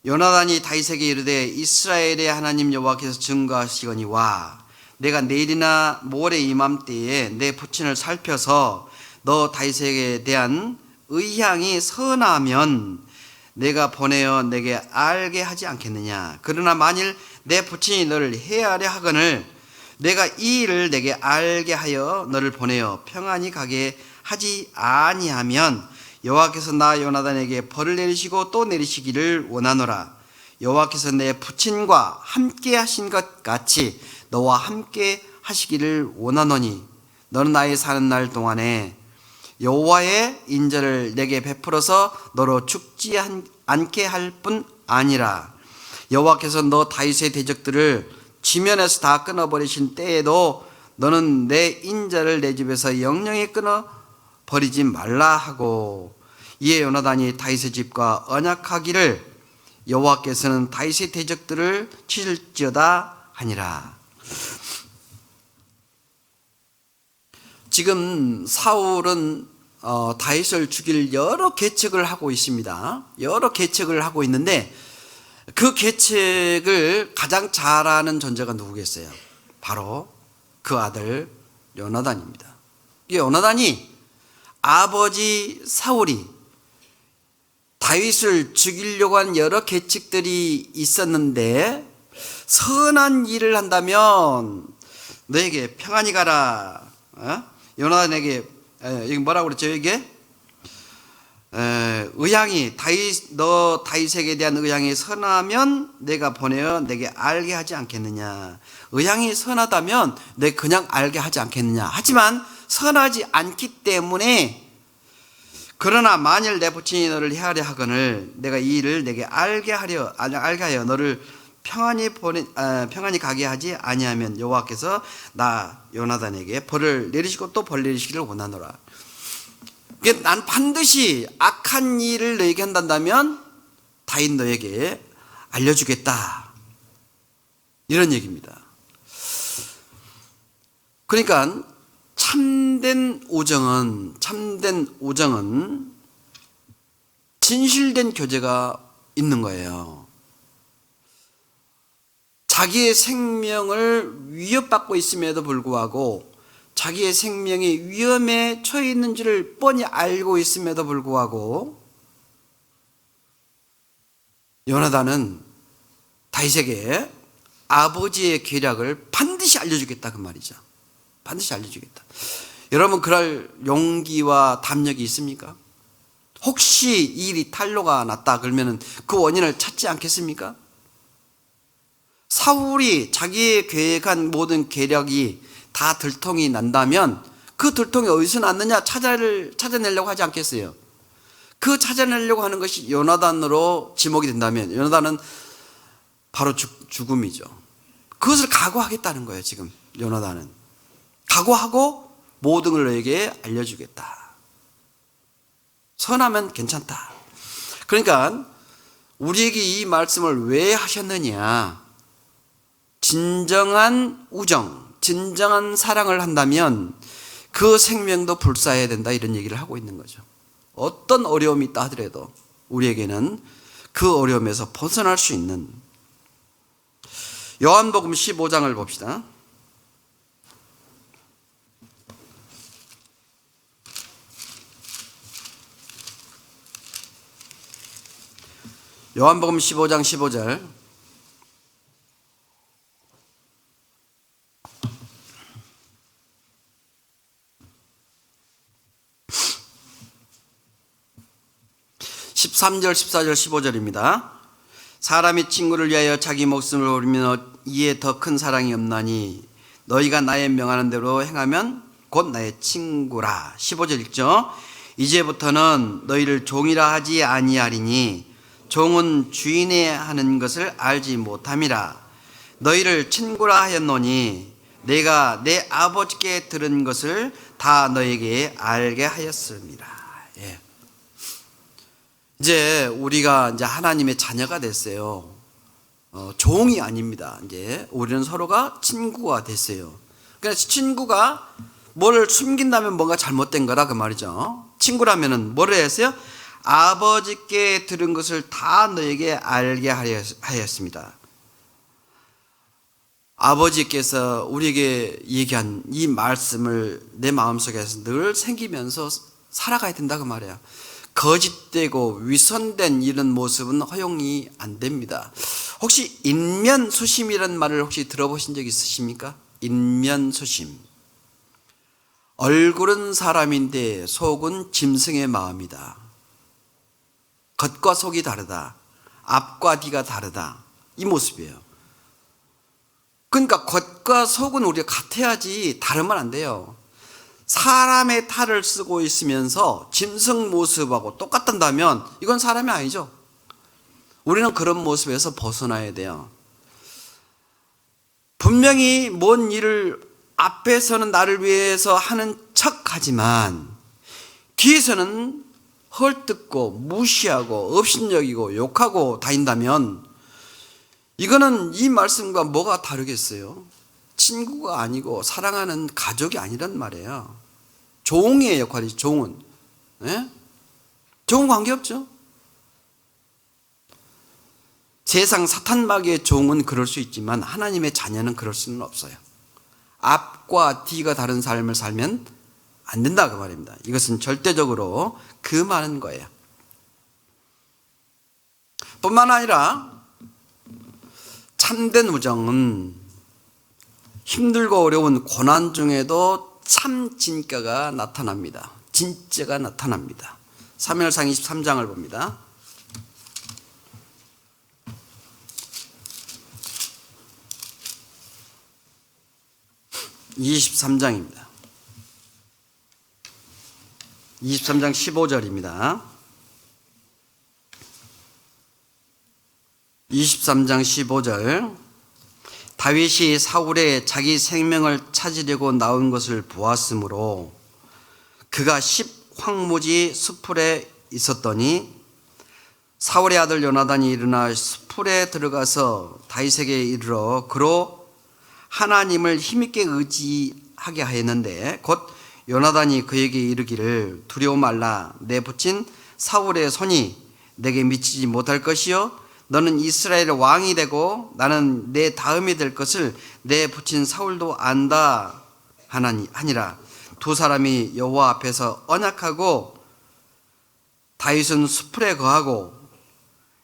요나단이 다윗에게 이르되 이스라엘의 하나님 여호와께서 증거하시거니와 내가 내일이나 모레 이맘때에 내 부친을 살펴서 너 다윗에게 대한 의향이 선하면 내가 보내어 내게 알게 하지 않겠느냐. 그러나 만일 내 부친이 너를 해하려 하거늘 내가 이 일을 내게 알게 하여 너를 보내어 평안히 가게 하지 아니하면 여호와께서 나 요나단에게 벌을 내리시고 또 내리시기를 원하노라. 여호와께서 내 부친과 함께 하신 것 같이 너와 함께 하시기를 원하노니 너는 나의 사는 날 동안에 여호와의 인자를 내게 베풀어서 너로 죽지 않게 할 뿐 아니라 여호와께서 너 다윗의 대적들을 지면에서 다 끊어버리신 때에도 너는 내 인자를 내 집에서 영영히 끊어버리지 말라 하고 이에 요나단이 다윗의 집과 언약하기를 여호와께서는 다윗의 대적들을 치실지어다 하니라. 지금 사울은 다윗을 죽일 여러 계책을 하고 있습니다. 여러 계책을 하고 있는데 그 계책을 가장 잘하는 존재가 누구겠어요? 바로 그 아들 요나단입니다. 이 요나단이 아버지 사울이 다윗을 죽이려고 한 여러 계책들이 있었는데 선한 일을 한다면 너에게 평안히 가라. 요나단에게 이게 뭐라고 그랬죠? 이게 의향이 너 다윗에게 대한 의향이 선하면 내가 보내어 내게 알게 하지 않겠느냐. 의향이 선하다면 내가 그냥 알게 하지 않겠느냐. 하지만 선하지 않기 때문에 그러나 만일 내 부친이 너를 해하려 하거늘 내가 이 일을 내게 알게 하여 너를 평안히 가게 하지 아니하면 여호와께서 나 요나단에게 벌을 내리시고 또 벌 내리시기를 원하노라. 난 반드시 악한 일을 너에게 한다면 다윗 너에게 알려주겠다. 이런 얘기입니다. 그러니까 참된 우정은 진실된 교제가 있는 거예요. 자기의 생명을 위협받고 있음에도 불구하고 자기의 생명이 위험에 처해 있는 줄을 뻔히 알고 있음에도 불구하고 요나단은 다윗에게 아버지의 계략을 반드시 알려주겠다 그 말이죠. 반드시 알려주겠다. 여러분 그럴 용기와 담력이 있습니까? 혹시 이 일이 탄로가 났다 그러면 그 원인을 찾지 않겠습니까? 사울이 자기의 계획한 모든 계략이 다 들통이 난다면 그 들통이 어디서 났느냐 찾아내려고 하지 않겠어요? 그 찾아내려고 하는 것이 요나단으로 지목이 된다면 요나단은 바로 죽음이죠. 그것을 각오하겠다는 거예요. 지금 요나단은 각오하고 모든 걸 너에게 알려주겠다. 선하면 괜찮다. 그러니까 우리에게 이 말씀을 왜 하셨느냐? 진정한 우정, 진정한 사랑을 한다면 그 생명도 불사해야 된다, 이런 얘기를 하고 있는 거죠. 어떤 어려움이 있다 하더라도 우리에게는 그 어려움에서 벗어날 수 있는. 요한복음 15장을 봅시다. 요한복음 15장 15절. (13절) (14절) (15절입니다) 사람이 친구를 위하여 자기 목숨을 버리면 이에 더 큰 사랑이 없나니 너희가 나의 명하는 대로 행하면 곧 나의 친구라. 15절 읽죠. 이제부터는 너희를 종이라 하지 아니하리니 종은 주인의 하는 것을 알지 못함이라. 너희를 친구라 하였노니 내가 내 아버지께 들은 것을 다 너에게 알게 하였습니다. 예. 이제 우리가 이제 하나님의 자녀가 됐어요. 종이 아닙니다. 이제 우리는 서로가 친구가 됐어요. 그러니까 친구가 뭐를 숨긴다면 뭔가 잘못된 거다, 그 말이죠. 친구라면은 뭐를 했어요? 아버지께 들은 것을 다 너에게 알게 하였습니다. 아버지께서 우리에게 얘기한 이 말씀을 내 마음속에서 늘 생기면서 살아가야 된다, 그 말이에요. 거짓되고 위선된 이런 모습은 허용이 안 됩니다. 혹시 인면수심이라는 말을 혹시 들어보신 적 있으십니까? 인면수심. 얼굴은 사람인데 속은 짐승의 마음이다. 겉과 속이 다르다. 앞과 뒤가 다르다. 이 모습이에요. 그러니까 겉과 속은 우리가 같아야지 다르면 안 돼요. 사람의 탈을 쓰고 있으면서 짐승 모습하고 똑같단다면 이건 사람이 아니죠. 우리는 그런 모습에서 벗어나야 돼요. 분명히 뭔 일을 앞에서는 나를 위해서 하는 척하지만 뒤에서는 헐뜯고 무시하고 업신여기고 욕하고 다닌다면 이거는 이 말씀과 뭐가 다르겠어요? 친구가 아니고 사랑하는 가족이 아니란 말이에요. 종의 역할이지, 종은. 네? 종은 관계없죠. 세상 사탄마귀의 종은 그럴 수 있지만 하나님의 자녀는 그럴 수는 없어요. 앞과 뒤가 다른 삶을 살면 안 된다, 그 말입니다. 이것은 절대적으로 금하는 거예요. 뿐만 아니라 참된 우정은 힘들고 어려운 고난 중에도 참 진가가 나타납니다. 진짜가 나타납니다. 사무엘상 23장을 봅니다. 23장입니다. 23장 15절입니다. 23장 15절. 다윗이 사울의 자기 생명을 찾으려고 나온 것을 보았으므로 그가 10황무지 숲풀에 있었더니 사울의 아들 요나단이 일어나 숲풀에 들어가서 다윗에게 이르러 그로 하나님을 힘있게 의지하게 하였는데 곧 요나단이 그에게 이르기를 두려워 말라. 내 붙인 사울의 손이 내게 미치지 못할 것이요 너는 이스라엘의 왕이 되고 나는 내 다음이 될 것을 내 붙인 사울도 안다 하니라. 두 사람이 여호와 앞에서 언약하고 다윗은 숲풀에 거하고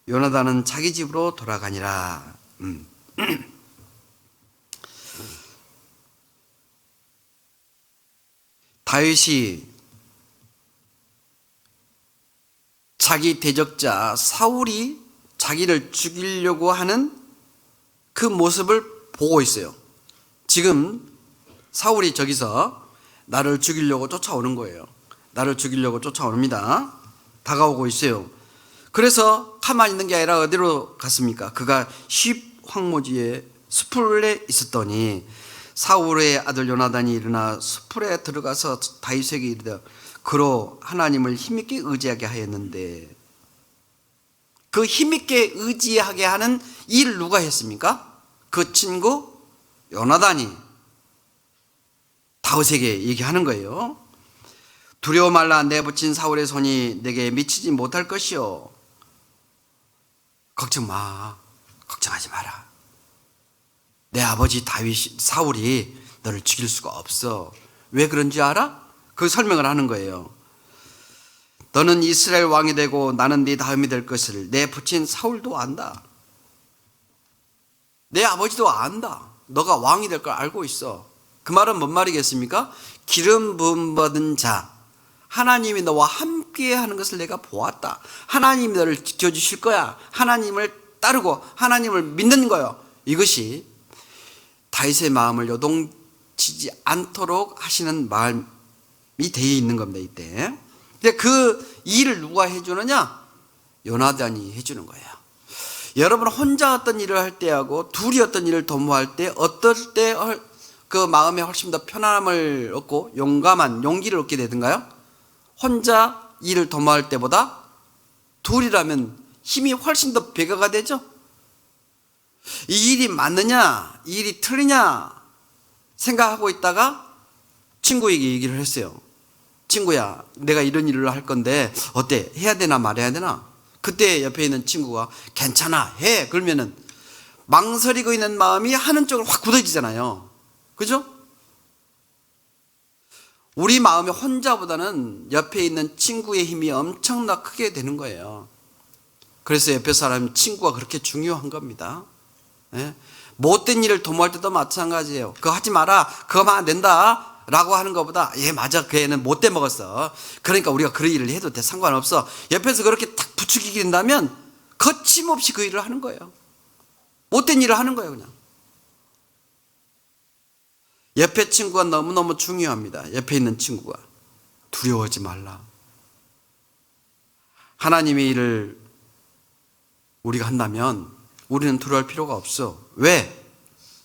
요나단은 자기 집으로 돌아가니라. 다윗이 자기 대적자 사울이 자기를 죽이려고 하는 그 모습을 보고 있어요. 지금 사울이 저기서 나를 죽이려고 쫓아오는 거예요. 나를 죽이려고 쫓아옵니다. 다가오고 있어요. 그래서 가만히 있는 게 아니라 어디로 갔습니까? 그가 쉿 황무지에 숲에 있었더니 사울의 아들 요나단이 일어나 숲에 들어가서 다윗에게 이르되 그로 하나님을 힘있게 의지하게 하였는데, 그 힘있게 의지하게 하는 일 누가 했습니까? 그 친구 요나단이 다윗에게 얘기하는 거예요. 두려워 말라. 내붙인 사울의 손이 내게 미치지 못할 것이요. 걱정 마. 걱정하지 마라. 내 아버지 다윗 사울이 너를 죽일 수가 없어. 왜 그런지 알아? 그 설명을 하는 거예요. 너는 이스라엘 왕이 되고 나는 네 다음이 될 것을 내 부친 사울도 안다. 내 아버지도 안다. 너가 왕이 될 걸 알고 있어. 그 말은 뭔 말이겠습니까? 기름 부음 받은 자, 하나님이 너와 함께 하는 것을 내가 보았다. 하나님이 너를 지켜주실 거야. 하나님을 따르고 하나님을 믿는 거예요. 이것이 다윗의 마음을 요동치지 않도록 하시는 마음이 되어 있는 겁니다. 이때. 근데 그 일을 누가 해주느냐? 요나단이 해주는 거예요. 여러분 혼자 어떤 일을 할 때하고 둘이 어떤 일을 도모할 때 어떨 때 그 마음에 훨씬 더 편안함을 얻고 용기를 얻게 되던가요? 혼자 일을 도모할 때보다 둘이라면 힘이 훨씬 더 배가가 되죠. 이 일이 맞느냐, 이 일이 틀리냐 생각하고 있다가 친구에게 얘기를 했어요. 친구야, 내가 이런 일을 할 건데 어때? 해야 되나 말아야 되나? 그때 옆에 있는 친구가 괜찮아, 해. 그러면은 망설이고 있는 마음이 하는 쪽으로 확 굳어지잖아요. 그죠? 우리 마음이 혼자보다는 옆에 있는 친구의 힘이 엄청나 크게 되는 거예요. 그래서 옆에 사람 친구가 그렇게 중요한 겁니다. 예? 못된 일을 도모할 때도 마찬가지예요. 그거 하지 마라, 그거 하면 안 된다 라고 하는 것보다 예 맞아, 그 애는 못돼 먹었어, 그러니까 우리가 그런 일을 해도 돼, 상관없어, 옆에서 그렇게 딱 부추기게 된다면 거침없이 그 일을 하는 거예요. 못된 일을 하는 거예요. 그냥 옆에 친구가 너무너무 중요합니다. 옆에 있는 친구가. 두려워하지 말라. 하나님의 일을 우리가 한다면 우리는 두려워할 필요가 없어. 왜?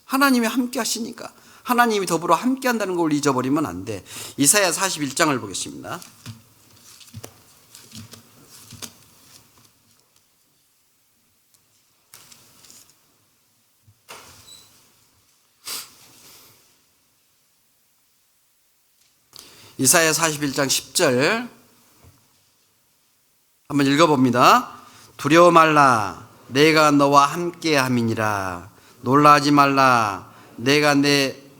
하나님이 함께 하시니까. 하나님이 더불어 함께 한다는 걸 잊어버리면 안 돼. 이사야 41장을 보겠습니다. 이사야 41장 10절 한번 읽어봅니다. 두려워 말라. 내가 너와 함께 함이니라. 놀라지 말라.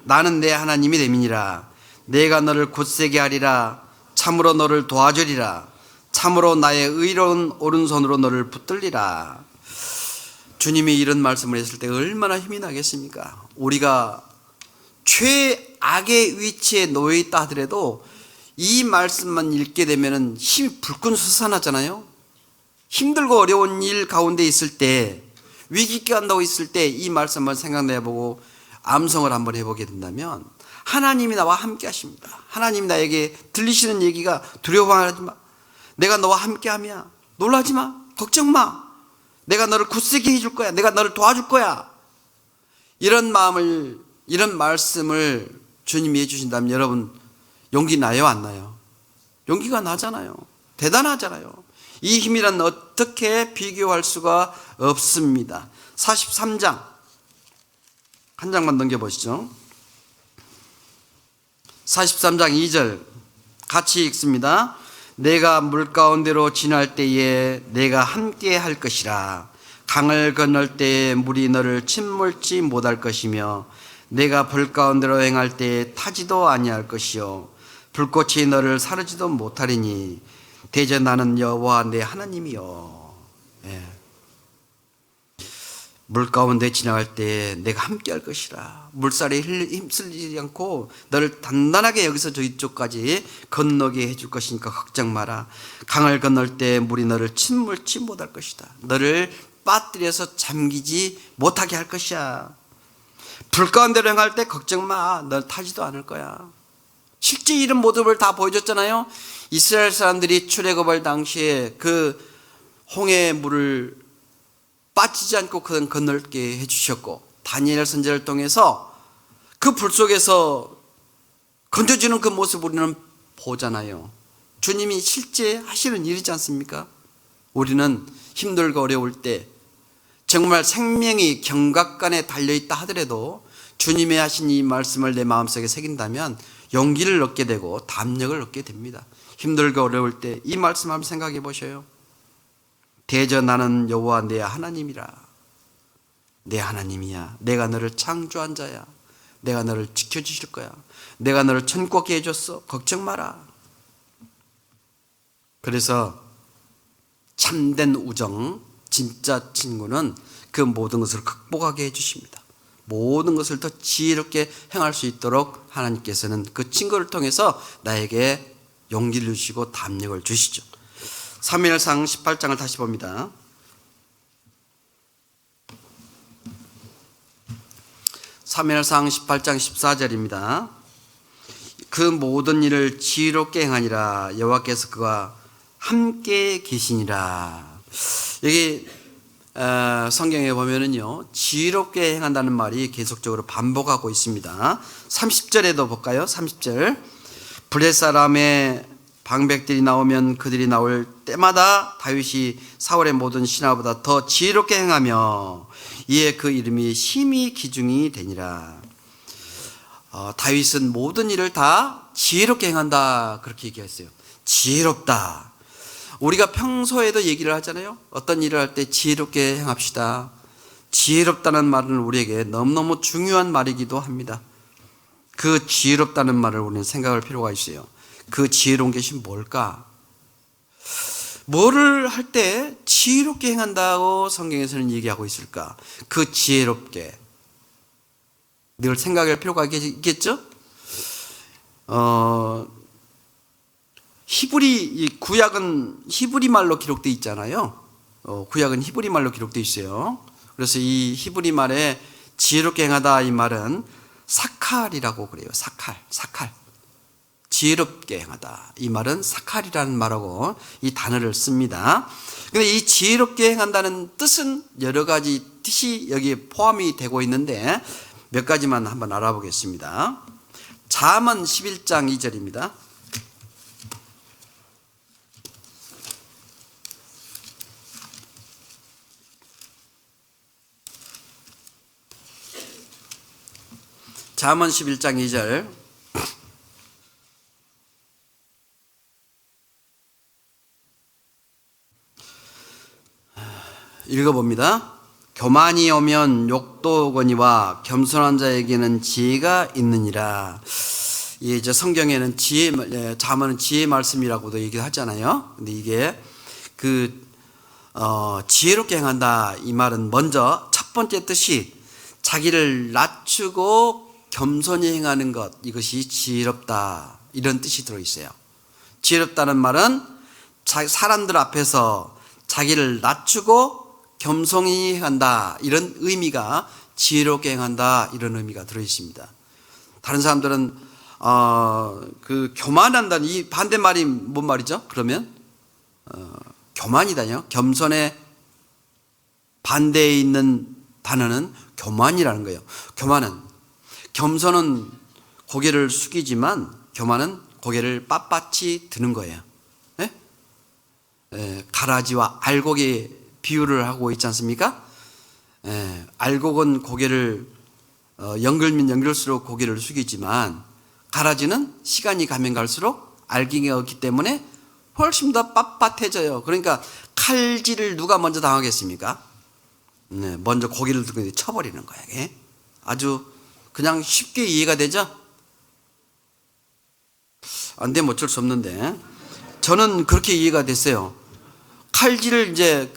나는 내 하나님이 됨이니라. 내가 너를 굳세게 하리라. 참으로 너를 도와주리라. 참으로 나의 의로운 오른손으로 너를 붙들리라. 주님이 이런 말씀을 했을 때 얼마나 힘이 나겠습니까? 우리가 최악의 위치에 놓여 있다 하더라도 이 말씀만 읽게 되면 힘이 불끈 솟아나잖아요. 힘들고 어려운 일 가운데 있을 때, 위기 간다고 있을 때 이 말씀을 생각내보고 암송을 한번 해보게 된다면 하나님이 나와 함께 하십니다. 하나님이 나에게 들리시는 얘기가 두려워하지 마. 내가 너와 함께 함이야. 놀라지 마. 걱정 마. 내가 너를 굳세게 해줄 거야. 내가 너를 도와줄 거야. 이런 말씀을 주님이 해주신다면 여러분 용기 나요, 안 나요? 용기가 나잖아요. 대단하잖아요. 이 힘이란 어떻게 비교할 수가 없습니다. 43장 한 장만 넘겨보시죠. 43장 2절 같이 읽습니다. 내가 물 가운데로 지날 때에 내가 함께 할 것이라. 강을 건널 때에 물이 너를 침몰지 못할 것이며 내가 불 가운데로 행할 때에 타지도 아니할 것이요 불꽃이 너를 사르지도 못하리니 대저 나는 여호와 내 하나님이요. 예. 물 가운데 지나갈 때 내가 함께 할 것이라. 물살에 힘쓸리지 않고 너를 단단하게 여기서 저쪽까지 건너게 해줄 것이니까 걱정 마라. 강을 건널 때 물이 너를 침몰치 못할 것이다. 너를 빠뜨려서 잠기지 못하게 할 것이야. 불 가운데로 행할 때 걱정 마. 널 타지도 않을 거야. 실제 이런 모습을 다 보여줬잖아요. 이스라엘 사람들이 출애굽할 당시에 그 홍해의 물을 빠지지 않고 건널게 해주셨고, 다니엘 선지자를 통해서 그 불 속에서 건져주는 그 모습을 우리는 보잖아요. 주님이 실제 하시는 일이지 않습니까? 우리는 힘들고 어려울 때 정말 생명이 경각간에 달려있다 하더라도 주님의 하신 이 말씀을 내 마음속에 새긴다면 용기를 얻게 되고 담력을 얻게 됩니다. 힘들고 어려울 때 이 말씀 한번 생각해 보셔요. 대저 나는 여호와 내 하나님이라. 내 하나님이야. 내가 너를 창조한 자야. 내가 너를 지켜주실 거야. 내가 너를 천국에 해줬어. 걱정 마라. 그래서 참된 우정, 진짜 친구는 그 모든 것을 극복하게 해주십니다. 모든 것을 더 지혜롭게 행할 수 있도록 하나님께서는 그 친구를 통해서 나에게 용기를 주시고 담력을 주시죠. 사무엘상 18장을 다시 봅니다. 사무엘상 18장 14절입니다. 그 모든 일을 지혜롭게 행하니라. 여호와께서 그와 함께 계시니라. 여기 성경에 보면은요, 지혜롭게 행한다는 말이 계속적으로 반복하고 있습니다. 30절에도 볼까요? 30절. 블레 사람의 방백들이 나오면 그들이 나올 때마다 다윗이 사울의 모든 신하보다 더 지혜롭게 행하며 이에 그 이름이 심히 기중이 되니라. 다윗은 모든 일을 다 지혜롭게 행한다, 그렇게 얘기했어요. 지혜롭다. 우리가 평소에도 얘기를 하잖아요. 어떤 일을 할 때 지혜롭게 행합시다. 지혜롭다는 말은 우리에게 너무너무 중요한 말이기도 합니다. 그 지혜롭다는 말을 우리는 생각할 필요가 있어요. 그 지혜로운 것이 뭘까? 뭐를 할 때 지혜롭게 행한다고 성경에서는 얘기하고 있을까? 그 지혜롭게 늘 생각할 필요가 있겠죠? 구약은 히브리 말로 기록되어 있잖아요. 구약은 히브리 말로 기록되어 있어요. 그래서 이 히브리 말에 지혜롭게 행하다, 이 말은 사칼이라고 그래요. 사칼. 지혜롭게 행하다. 이 말은 사칼이라는 말하고 이 단어를 씁니다. 근데 이 지혜롭게 행한다는 뜻은 여러 가지 뜻이 여기에 포함이 되고 있는데 몇 가지만 한번 알아보겠습니다. 잠언 11장 2절입니다. 잠언 11장 2절. 읽어봅니다. 교만이 오면 욕도 오거니와 겸손한 자에게는 지혜가 있느니라. 이제 성경에는 잠언은 지혜 말씀이라고도 얘기하잖아요. 근데 이게 지혜롭게 행한다, 이 말은 먼저 첫 번째 뜻이 자기를 낮추고 겸손히 행하는 것, 이것이 지혜롭다, 이런 뜻이 들어있어요. 지혜롭다는 말은 사람들 앞에서 자기를 낮추고 겸손히 행한다, 이런 의미가, 지혜롭게 행한다, 이런 의미가 들어있습니다. 다른 사람들은 교만한다는 이 반대말이 뭔 말이죠? 그러면 교만이다요. 겸손의 반대에 있는 단어는 교만이라는 거예요. 겸손은 고개를 숙이지만 교만은 고개를 빳빳이 드는 거예요. 네? 가라지와 알곡의 비유를 하고 있지 않습니까? 알곡은 고개를 연결면 연결수록 고개를 숙이지만 가라지는 시간이 가면 갈수록 알갱이가 없기 때문에 훨씬 더 빳빳해져요. 그러니까 칼질을 누가 먼저 당하겠습니까? 먼저 고개를 들고 쳐버리는 거예요. 아주 그냥 쉽게 이해가 되죠? 안 되면 어쩔 수 없는데 저는 그렇게 이해가 됐어요. 칼질을 이제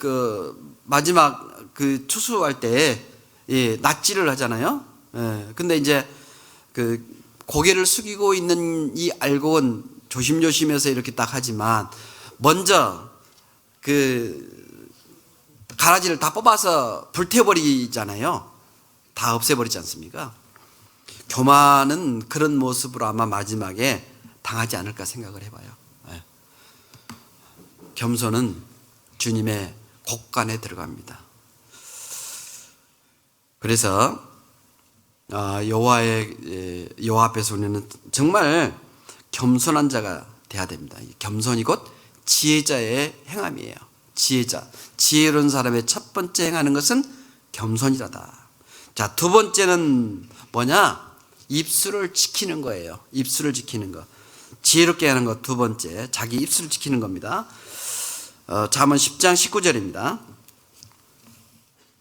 마지막 추수할 때 낫질을 하잖아요. 근데 이제 고개를 숙이고 있는 이 알곡은 조심조심해서 이렇게 딱 하지만 먼저 가라지를 다 뽑아서 불태워버리잖아요. 다 없애버리지 않습니까? 교만은 그런 모습으로 아마 마지막에 당하지 않을까 생각을 해봐요. 예. 겸손은 주님의 곡간에 들어갑니다. 그래서 여호와 앞에서 우리는 정말 겸손한 자가 돼야 됩니다. 겸손이 곧 지혜자의 행함이에요. 지혜로운 사람의 첫 번째 행하는 것은 겸손이라다. 자, 두 번째는 뭐냐? 입술을 지키는 거예요. 입술을 지키는 거. 지혜롭게 하는 것 두 번째, 자기 입술을 지키는 겁니다. 잠언 10장 19절입니다.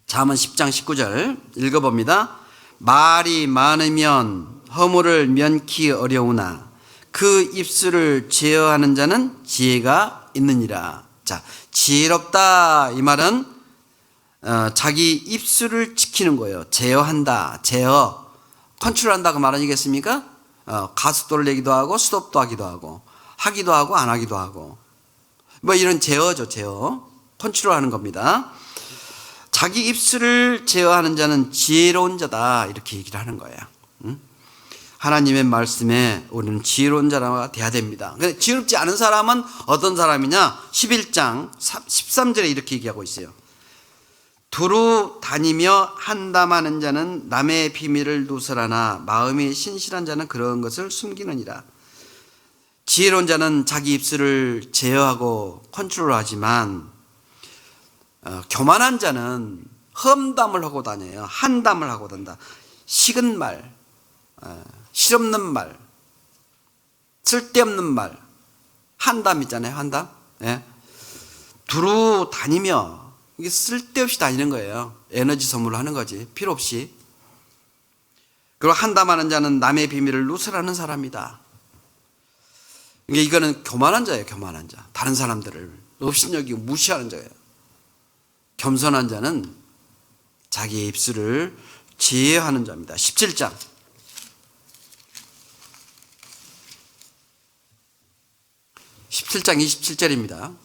잠언 10장 19절 읽어봅니다. 말이 많으면 허물을 면키 어려우나 그 입술을 제어하는 자는 지혜가 있느니라. 자, 지혜롭다 이 말은 자기 입술을 지키는 거예요. 제어한다, 컨트롤한다 그 말 아니겠습니까? 가속도를 내기도 하고 스톱도 하기도 하고 안 하기도 하고 뭐 이런 제어죠. 컨트롤하는 겁니다. 자기 입술을 제어하는 자는 지혜로운 자다 이렇게 얘기를 하는 거예요. 하나님의 말씀에 우리는 지혜로운 자가 돼야 됩니다. 근데 지혜롭지 않은 사람은 어떤 사람이냐? 11장 13절에 이렇게 얘기하고 있어요. 두루 다니며 한담하는 자는 남의 비밀을 누설하나 마음이 신실한 자는 그런 것을 숨기느니라. 지혜로운 자는 자기 입술을 제어하고 컨트롤하지만 교만한 자는 험담을 하고 다녀요. 한담을 하고 다닌다. 식은 말, 실없는 말, 쓸데없는 말, 한담 있잖아요. 한담. 예. 두루 다니며 이게 쓸데없이 다니는 거예요. 에너지 소모를 하는 거지. 필요 없이. 그리고 한담하는 자는 남의 비밀을 누설하는 사람이다. 이거는 교만한 자예요. 교만한 자. 다른 사람들을 업신여기고 무시하는 자예요. 겸손한 자는 자기의 입술을 지혜하는 자입니다. 17장 27절입니다.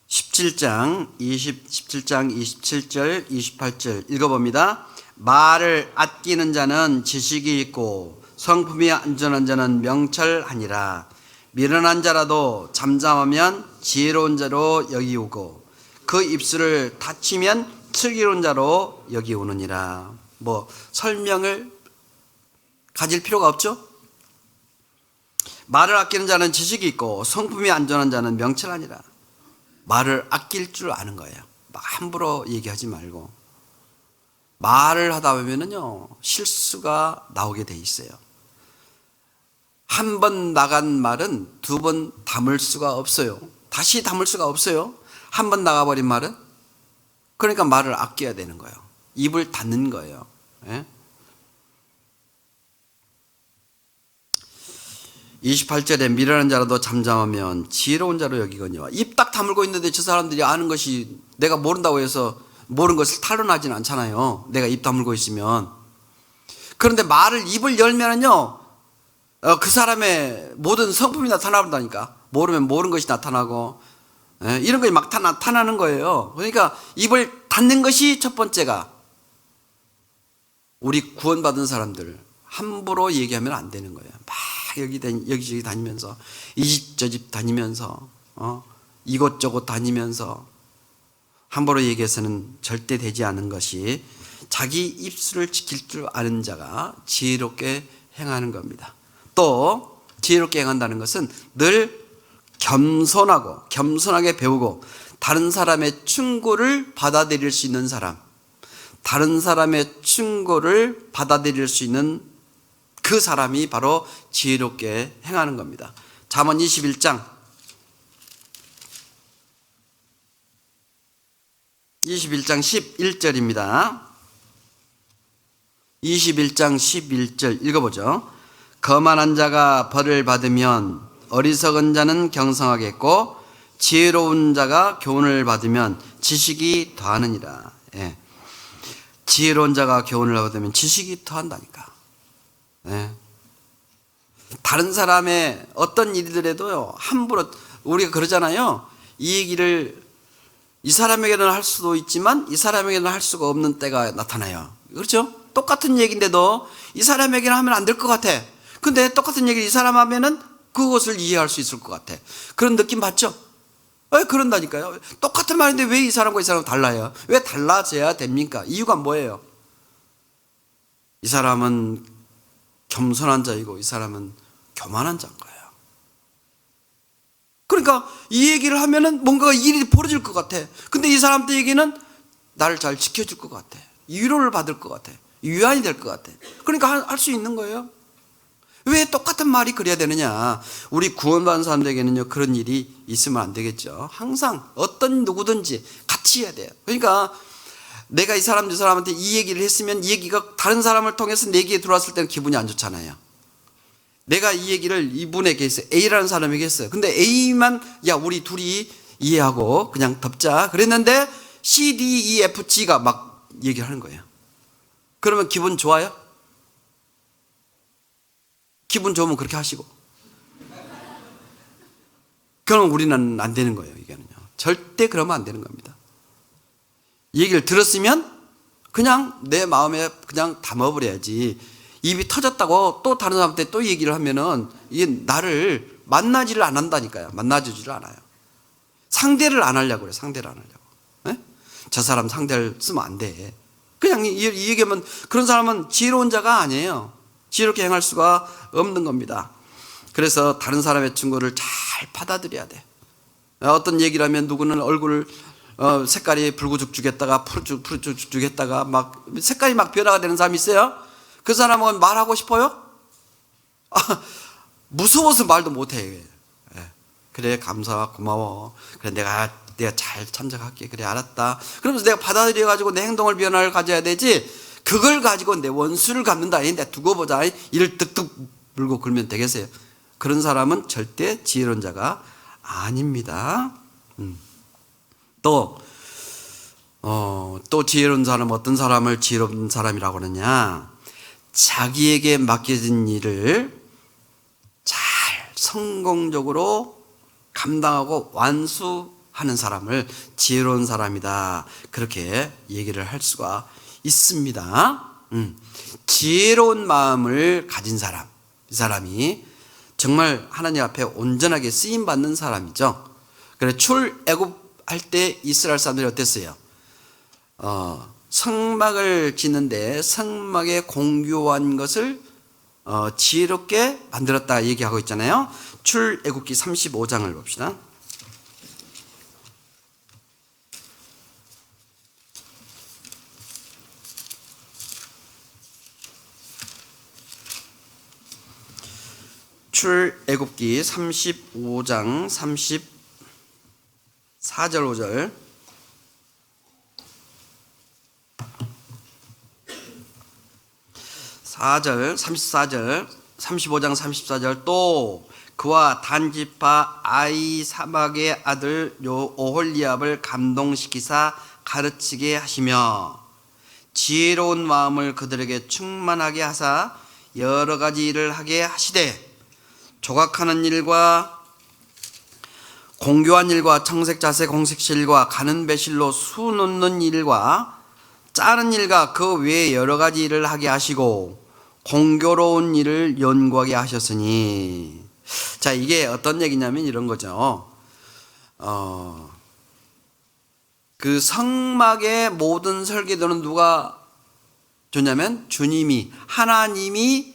17장 27절 28절 읽어봅니다. 말을 아끼는 자는 지식이 있고 성품이 안전한 자는 명철하니라. 미련한 자라도 잠잠하면 지혜로운 자로 여기오고 그 입술을 닫히면 슬기로운 자로 여기오느니라. 뭐 설명을 가질 필요가 없죠. 말을 아끼는 자는 지식이 있고 성품이 안전한 자는 명철하니라. 말을 아낄 줄 아는 거예요. 함부로 얘기하지 말고. 말을 하다 보면은요, 실수가 나오게 돼 있어요. 한 번 나간 말은 두 번 담을 수가 없어요. 다시 담을 수가 없어요. 한 번 나가버린 말은. 그러니까 말을 아껴야 되는 거예요. 입을 닫는 거예요. 예? 28절에 미련한 자라도 잠잠하면 지혜로운 자로 여기거니와. 입 딱 다물고 있는데 저 사람들이 아는 것이 내가 모른다고 해서 모르는 것을 탄론하지는 않잖아요. 내가 입 다물고 있으면. 그런데 입을 열면은요, 그 사람의 모든 성품이 나타나본다니까. 모르면 모르는 것이 나타나고, 이런 것이 막 나타나는 거예요. 그러니까 입을 닫는 것이 첫 번째가, 우리 구원받은 사람들 함부로 얘기하면 안 되는 거예요. 막 여기저기 다니면서, 이 집 저 집 다니면서, 이곳저곳 다니면서 함부로 얘기해서는 절대 되지 않은 것이 자기 입술을 지킬 줄 아는 자가 지혜롭게 행하는 겁니다. 또 지혜롭게 행한다는 것은 늘 겸손하게 배우고 다른 사람의 충고를 받아들일 수 있는 사람, 다른 사람의 충고를 받아들일 수 있는 그 사람이 바로 지혜롭게 행하는 겁니다. 잠언 21장 11절입니다. 21장 11절 읽어보죠. 거만한 자가 벌을 받으면 어리석은 자는 경성하겠고 지혜로운 자가 교훈을 받으면 지식이 더하느니라. 예. 지혜로운 자가 교훈을 받으면 지식이 더한다니까. 예. 다른 사람의 어떤 일들에도요, 함부로 우리가 그러잖아요. 이 얘기를 이 사람에게는 할 수도 있지만 이 사람에게는 할 수가 없는 때가 나타나요. 그렇죠? 똑같은 얘기인데도 이 사람에게는 하면 안 될 것 같아. 근데 똑같은 얘기를 이 사람 하면은 그것을 이해할 수 있을 것 같아. 그런 느낌 받죠? 왜 그런다니까요. 똑같은 말인데 왜 이 사람과 이 사람은 달라요? 왜 달라져야 됩니까? 이유가 뭐예요? 이 사람은 겸손한 자이고 이 사람은 교만한 자인 거예요. 그러니까 이 얘기를 하면은 뭔가 일이 벌어질 것 같아. 근데 이 사람들 얘기는 나를 잘 지켜줄 것 같아. 위로를 받을 것 같아. 위안이 될 것 같아. 그러니까 할 수 있는 거예요. 왜 똑같은 말이 그래야 되느냐? 우리 구원받은 사람들에게는요 그런 일이 있으면 안 되겠죠. 항상 어떤 누구든지 같이 해야 돼요. 그러니까 내가 이 사람 저 사람한테 이 얘기를 했으면 이 얘기가 다른 사람을 통해서 내 귀에 들어왔을 때는 기분이 안 좋잖아요. 내가 이 얘기를 이분에게 했어요. A라는 사람에게 했어요. 근데 A만 야 우리 둘이 이해하고 그냥 덮자 그랬는데 C, D, E, F, G가 막 얘기를 하는 거예요. 그러면 기분 좋아요? 기분 좋으면 그렇게 하시고. 그러면 우리는 안 되는 거예요. 이게는요. 절대 그러면 안 되는 겁니다. 이 얘기를 들었으면 그냥 내 마음에 그냥 담아버려야지. 입이 터졌다고 또 다른 사람한테 또 얘기를 하면은 이게 나를 만나지를 안 한다니까요. 만나주지를 않아요. 상대를 안 하려고 그래요. 상대를 안 하려고. 네? 저 사람 상대를 쓰면 안 돼. 그냥 이 얘기하면 그런 사람은 지혜로운 자가 아니에요. 지혜롭게 행할 수가 없는 겁니다. 그래서 다른 사람의 증거를 잘 받아들여야 돼. 어떤 얘기를 하면 누구는 얼굴 색깔이 붉어죽죽했다가 푸르죽죽했다가 막 색깔이 막 변화가 되는 사람이 있어요. 그 사람은 말하고 싶어요? 무서워서 말도 못해. 그래 감사 고마워. 그래 내가 잘 참작할게. 그래 알았다. 그러면서 내가 받아들여 가지고 내 행동을 변화를 가져야 되지. 그걸 가지고 내 원수를 갚는다. 내 두고 보자. 이를 득득 물고 굴면 되겠어요. 그런 사람은 절대 지혜로운 자가 아닙니다. 또 지혜로운 사람은 어떤 사람을 지혜로운 사람이라고 하느냐? 자기에게 맡겨진 일을 잘 성공적으로 감당하고 완수하는 사람을 지혜로운 사람이다. 그렇게 얘기를 할 수가 있습니다. 지혜로운 마음을 가진 사람, 이 사람이 정말 하나님 앞에 온전하게 쓰임받는 사람이죠. 그래 출애굽할 때 이스라엘 사람들이 어땠어요? 성막을 짓는데 성막에 공교한 것을 지혜롭게 만들었다 얘기하고 있잖아요. 출애굽기 35장을 봅시다. 출애굽기 35장 34절 5절 34절 35장 34절 또 그와 단지파 아히사막의 아들 오홀리압을 감동시키사 가르치게 하시며 지혜로운 마음을 그들에게 충만하게 하사 여러 가지 일을 하게 하시되 조각하는 일과 공교한 일과 청색자색 공색실과 가는 배실로 수 놓는 일과 짜는 일과 그 외에 여러 가지 일을 하게 하시고 공교로운 일을 연구하게 하셨으니. 자, 이게 어떤 얘기냐면 이런 거죠. 그 성막의 모든 설계도는 누가 줬냐면 주님이, 하나님이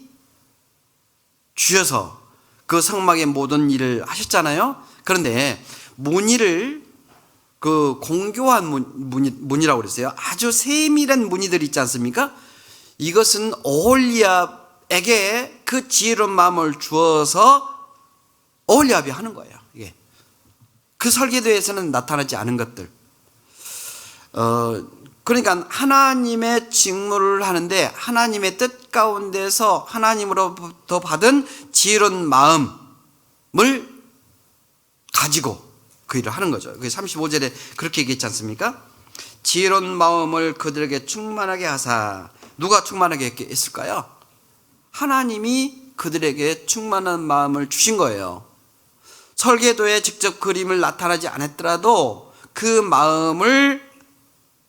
주셔서 그 성막의 모든 일을 하셨잖아요. 그런데 무늬를 그 공교한 무늬라고 그랬어요. 아주 세밀한 무늬들이 있지 않습니까? 이것은 오홀리압에게 그 지혜로운 마음을 주어서 오홀리압이 하는 거예요. 이게 그 설계도에서는 나타나지 않은 것들. 그러니까 하나님의 직무를 하는데 하나님의 뜻 가운데서 하나님으로부터 받은 지혜로운 마음을 가지고 그 일을 하는 거죠. 35절에 그렇게 얘기했지 않습니까? 지혜로운 마음을 그들에게 충만하게 하사. 누가 충만하게 했을까요? 하나님이 그들에게 충만한 마음을 주신 거예요. 설계도에 직접 그림을 나타나지 않았더라도 그 마음을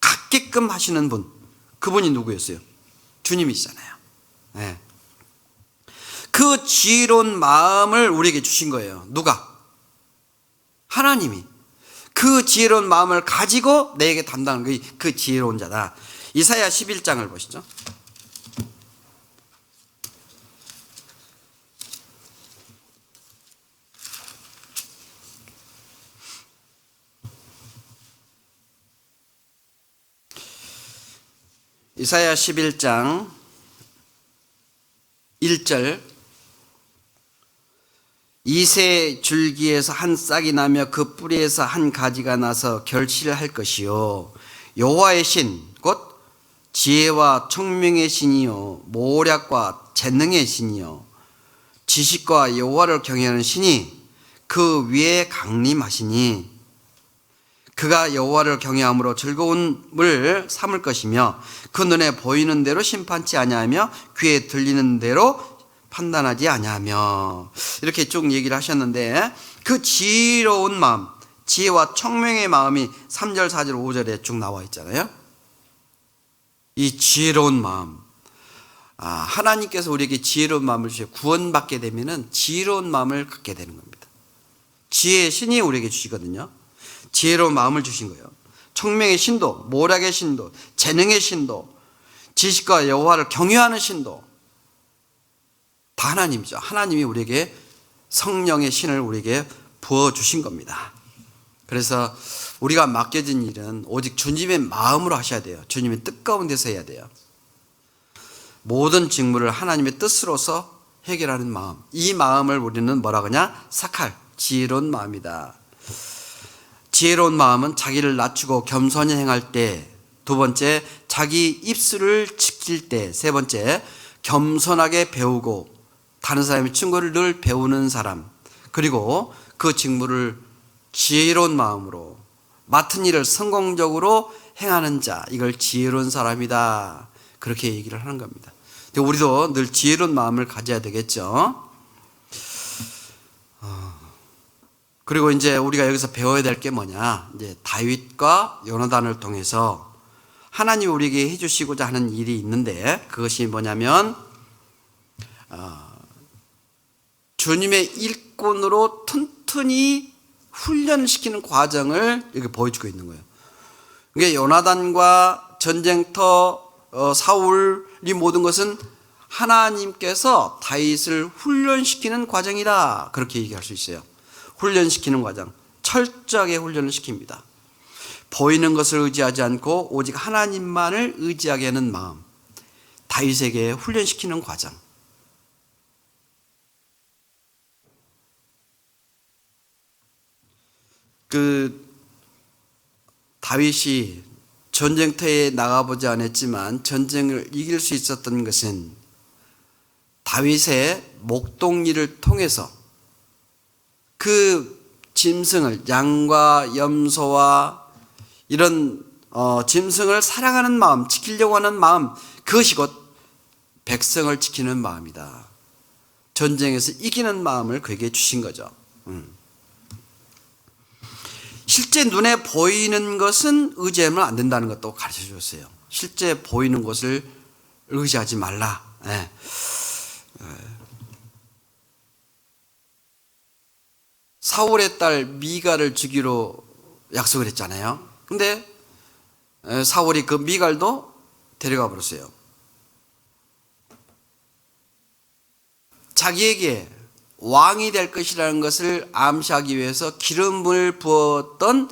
갖게끔 하시는 분, 그분이 누구였어요? 주님이시잖아요. 네. 그 지혜로운 마음을 우리에게 주신 거예요. 누가? 하나님이. 그 지혜로운 마음을 가지고 내게 담당하는 그 지혜로운 자다. 이사야 11장을 보시죠. 이사야 11장 1절. 이새 줄기에서 한 싹이 나며 그 뿌리에서 한 가지가 나서 결실할 것이요 여호와의 신 곧 지혜와 총명의 신이요 모략과 재능의 신이요 지식과 여호와를 경외하는 신이 그 위에 강림하시니 그가 여호와를 경외함으로 즐거움을 삼을 것이며 그 눈에 보이는 대로 심판치 아니하며 귀에 들리는 대로 판단하지 아니하며, 이렇게 쭉 얘기를 하셨는데, 그 지혜로운 마음, 지혜와 총명의 마음이 3절, 4절, 5절에 쭉 나와 있잖아요. 이 지혜로운 마음, 하나님께서 우리에게 지혜로운 마음을 주시고 구원받게 되면은 지혜로운 마음을 갖게 되는 겁니다. 지혜의 신이 우리에게 주시거든요. 지혜로운 마음을 주신 거예요. 총명의 신도, 모략의 신도, 재능의 신도, 지식과 여호와를 경외하는 신도, 다 하나님이죠. 하나님이 우리에게 성령의 신을 우리에게 부어주신 겁니다. 그래서 우리가 맡겨진 일은 오직 주님의 마음으로 하셔야 돼요. 주님의 뜻 가운데서 해야 돼요. 모든 직무를 하나님의 뜻으로서 해결하는 마음, 이 마음을 우리는 뭐라고 하냐? 사칼, 지혜로운 마음이다. 지혜로운 마음은 자기를 낮추고 겸손히 행할 때, 두 번째 자기 입술을 지킬 때, 세 번째 겸손하게 배우고 다른 사람의 친구를 늘 배우는 사람, 그리고 그 직무를 지혜로운 마음으로 맡은 일을 성공적으로 행하는 자, 이걸 지혜로운 사람이다, 그렇게 얘기를 하는 겁니다. 우리도 늘 지혜로운 마음을 가져야 되겠죠. 그리고 이제 우리가 여기서 배워야 될 게 뭐냐, 이제 다윗과 요나단을 통해서 하나님이 우리에게 해주시고자 하는 일이 있는데, 그것이 뭐냐면 주님의 일꾼으로 튼튼히 훈련시키는 과정을 이렇게 보여주고 있는 거예요. 이게 요나단과 전쟁터 사울이 모든 것은 하나님께서 다윗을 훈련시키는 과정이다, 그렇게 얘기할 수 있어요. 훈련시키는 과정, 철저하게 훈련을 시킵니다. 보이는 것을 의지하지 않고 오직 하나님만을 의지하게 하는 마음, 다윗에게 훈련시키는 과정. 다윗이 전쟁터에 나가보지 않았지만 전쟁을 이길 수 있었던 것은 다윗의 목동리를 통해서 그 짐승을, 양과 염소와 이런 짐승을 사랑하는 마음, 지키려고 하는 마음, 그것이 곧 백성을 지키는 마음이다. 전쟁에서 이기는 마음을 그에게 주신 거죠. 실제 눈에 보이는 것은 의지하면 안 된다는 것도 가르쳐 주셨어요. 실제 보이는 것을 의지하지 말라. 네. 사울의 딸 미갈을 주기로 약속을 했잖아요. 근데 사울이 그 미갈도 데려가 버렸어요. 자기에게 왕이 될 것이라는 것을 암시하기 위해서 기름을 부었던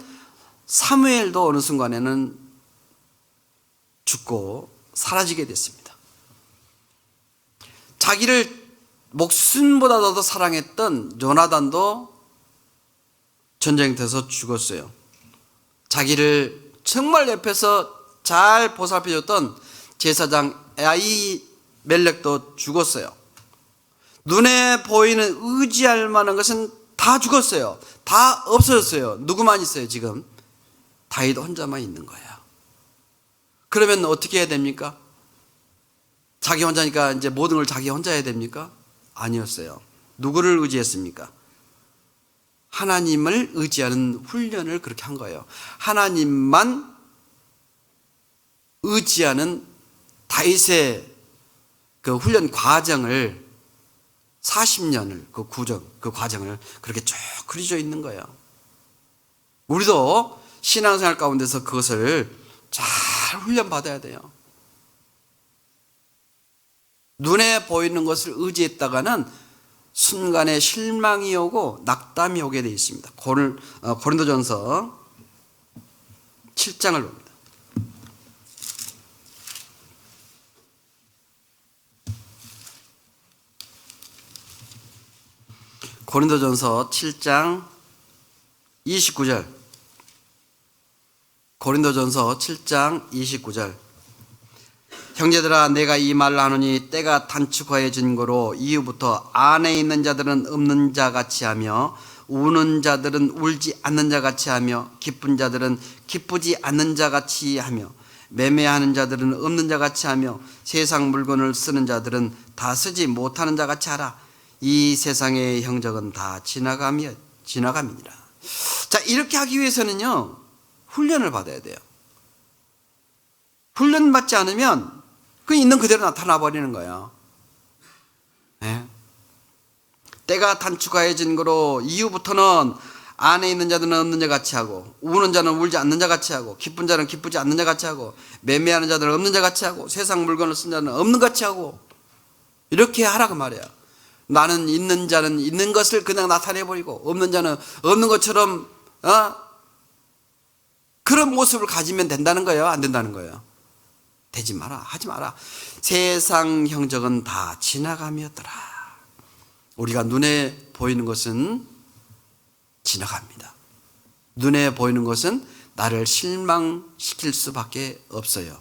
사무엘도 어느 순간에는 죽고 사라지게 됐습니다. 자기를 목숨보다도 더 사랑했던 요나단도 전쟁터에서 죽었어요. 자기를 정말 옆에서 잘 보살펴줬던 제사장 아히멜렉도 죽었어요. 눈에 보이는 의지할 만한 것은 다 죽었어요. 다 없어졌어요. 누구만 있어요 지금? 다윗 혼자만 있는 거예요. 그러면 어떻게 해야 됩니까? 자기 혼자니까 이제 모든 걸 자기 혼자 해야 됩니까? 아니었어요. 누구를 의지했습니까? 하나님을 의지하는 훈련을 그렇게 한 거예요. 하나님만 의지하는 다윗의 그 훈련 과정을 40년을 그 과정을 그렇게 쭉 그려져 있는 거예요. 우리도 신앙생활 가운데서 그것을 잘 훈련받아야 돼요. 눈에 보이는 것을 의지했다가는 순간에 실망이 오고 낙담이 오게 되어 있습니다. 고린도전서 7장을 봅니다. 고린도전서 7장 29절. 고린도전서 7장 29절. 형제들아 내가 이 말을 하노니 때가 단축하여진 거로 이후부터 안에 있는 자들은 없는 자 같이 하며 우는 자들은 울지 않는 자 같이 하며 기쁜 자들은 기쁘지 않는 자 같이 하며 매매하는 자들은 없는 자 같이 하며 세상 물건을 쓰는 자들은 다 쓰지 못하는 자 같이 하라. 이 세상의 형적은 다 지나감이니라. 자, 이렇게 하기 위해서는요 훈련을 받아야 돼요. 훈련 받지 않으면 그 있는 그대로 나타나 버리는 거예요. 네. 때가 단축하여진 거로 이후부터는 안에 있는 자들은 없는 자 같이 하고 우는 자는 울지 않는 자 같이 하고 기쁜 자는 기쁘지 않는 자 같이 하고 매매하는 자들은 없는 자 같이 하고 세상 물건을 쓴 자는 없는 것 같이 하고 이렇게 하라고 말해요. 나는 있는 자는 있는 것을 그냥 나타내버리고 없는 자는 없는 것처럼 그런 모습을 가지면 된다는 거예요? 안 된다는 거예요? 되지 마라. 하지 마라. 세상 형적은 다 지나감이었더라. 우리가 눈에 보이는 것은 지나갑니다. 눈에 보이는 것은 나를 실망시킬 수밖에 없어요.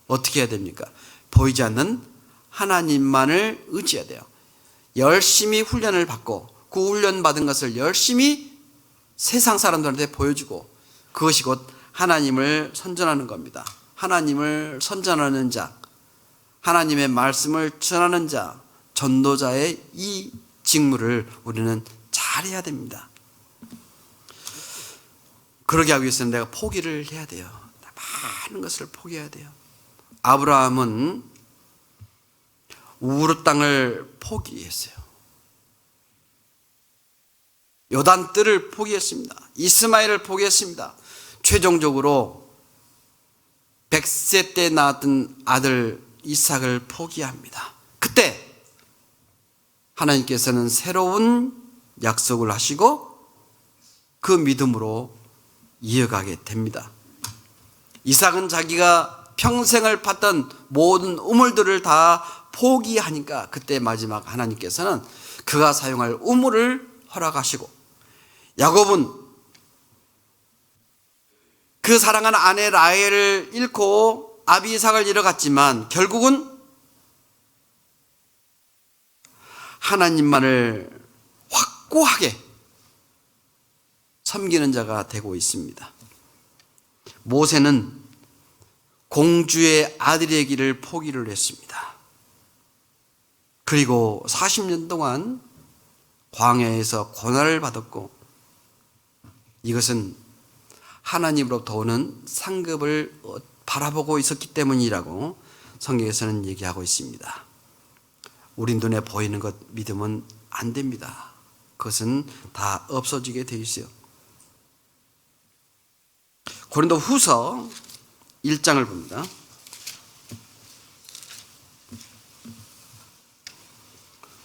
어떻게 해야 됩니까? 보이지 않는 하나님만을 의지해야 돼요. 열심히 훈련을 받고 그 훈련 받은 것을 열심히 세상 사람들한테 보여주고 그것이 곧 하나님을 선전하는 겁니다. 하나님을 선전하는 자, 하나님의 말씀을 전하는 자, 전도자의 이 직무를 우리는 잘해야 됩니다. 그러게 하기 위해서는 내가 포기를 해야 돼요. 많은 것을 포기해야 돼요. 아브라함은 우르 땅을 포기했어요. 요단 뜰을 포기했습니다. 이스마엘을 포기했습니다. 최종적으로 100세 때 낳았던 아들 이삭을 포기합니다. 그때 하나님께서는 새로운 약속을 하시고 그 믿음으로 이어가게 됩니다. 이삭은 자기가 평생을 팠던 모든 우물들을 다 포기하니까 그때 마지막 하나님께서는 그가 사용할 우물을 허락하시고 야곱은 그 사랑하는 아내 라헬을 잃고 아비 이삭을 잃어갔지만 결국은 하나님만을 확고하게 섬기는 자가 되고 있습니다. 모세는 공주의 아들이기를 포기를 했습니다. 그리고 40년 동안 광야에서 고난을 받았고 이것은 하나님으로부터 오는 상급을 바라보고 있었기 때문이라고 성경에서는 얘기하고 있습니다. 우리 눈에 보이는 것 믿으면 안 됩니다. 그것은 다 없어지게 되어 있어요. 고린도 후서 1장을 봅니다.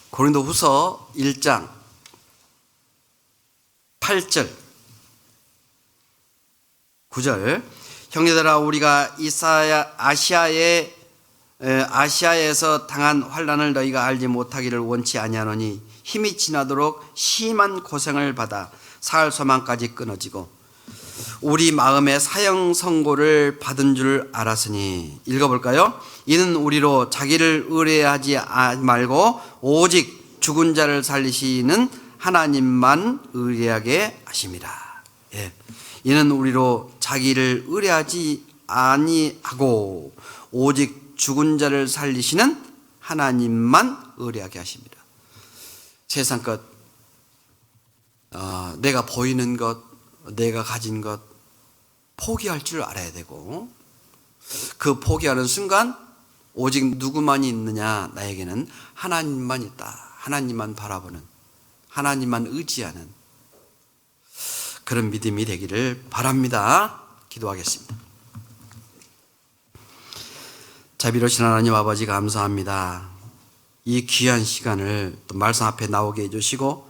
고린도 후서 1장 8절 9절 형제들아 우리가 아시아에서 당한 환난을 너희가 알지 못하기를 원치 아니하노니 힘이 지나도록 심한 고생을 받아 사흘 소망까지 끊어지고 우리 마음에 사형 선고를 받은 줄 알았으니 읽어볼까요? 이는 우리로 자기를 의뢰하지 말고 오직 죽은 자를 살리시는 하나님만 의뢰하게 하심이라. 예. 이는 우리로 자기를 의뢰하지 아니하고 오직 죽은 자를 살리시는 하나님만 의뢰하게 하십니다. 세상 것 내가 보이는 것, 내가 가진 것 포기할 줄 알아야 되고, 그 포기하는 순간 오직 누구만이 있느냐? 나에게는 하나님만 있다. 하나님만 바라보는, 하나님만 의지하는 그런 믿음이 되기를 바랍니다. 기도하겠습니다. 자비로우신 하나님 아버지, 감사합니다. 이 귀한 시간을 또 말씀 앞에 나오게 해주시고,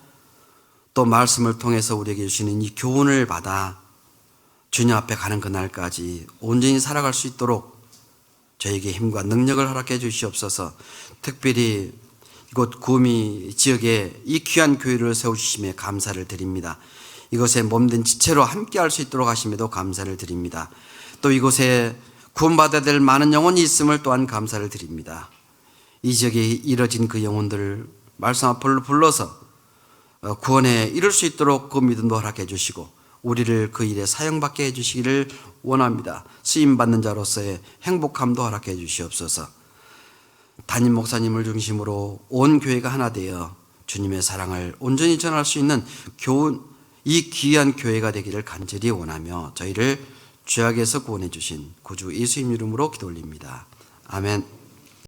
또 말씀을 통해서 우리에게 주시는 이 교훈을 받아 주님 앞에 가는 그날까지 온전히 살아갈 수 있도록 저에게 힘과 능력을 허락해 주시옵소서. 특별히 이곳 구미 지역에 이 귀한 교회를 세워주심에 감사를 드립니다. 이곳에 몸된 지체로 함께 할 수 있도록 하심에도 감사를 드립니다. 또 이곳에 구원받아야 될 많은 영혼이 있음을 또한 감사를 드립니다. 이 지역에 이뤄진 그 영혼들을 말씀 앞으로 불러서 구원에 이룰 수 있도록 그 믿음도 허락해 주시고 우리를 그 일에 사용받게 해주시기를 원합니다. 쓰임받는 자로서의 행복함도 허락해 주시옵소서. 담임 목사님을 중심으로 온 교회가 하나 되어 주님의 사랑을 온전히 전할 수 있는 이 귀한 교회가 되기를 간절히 원하며 저희를 죄악에서 구원해 주신 구주 예수님 이름으로 기도 올립니다. 아멘.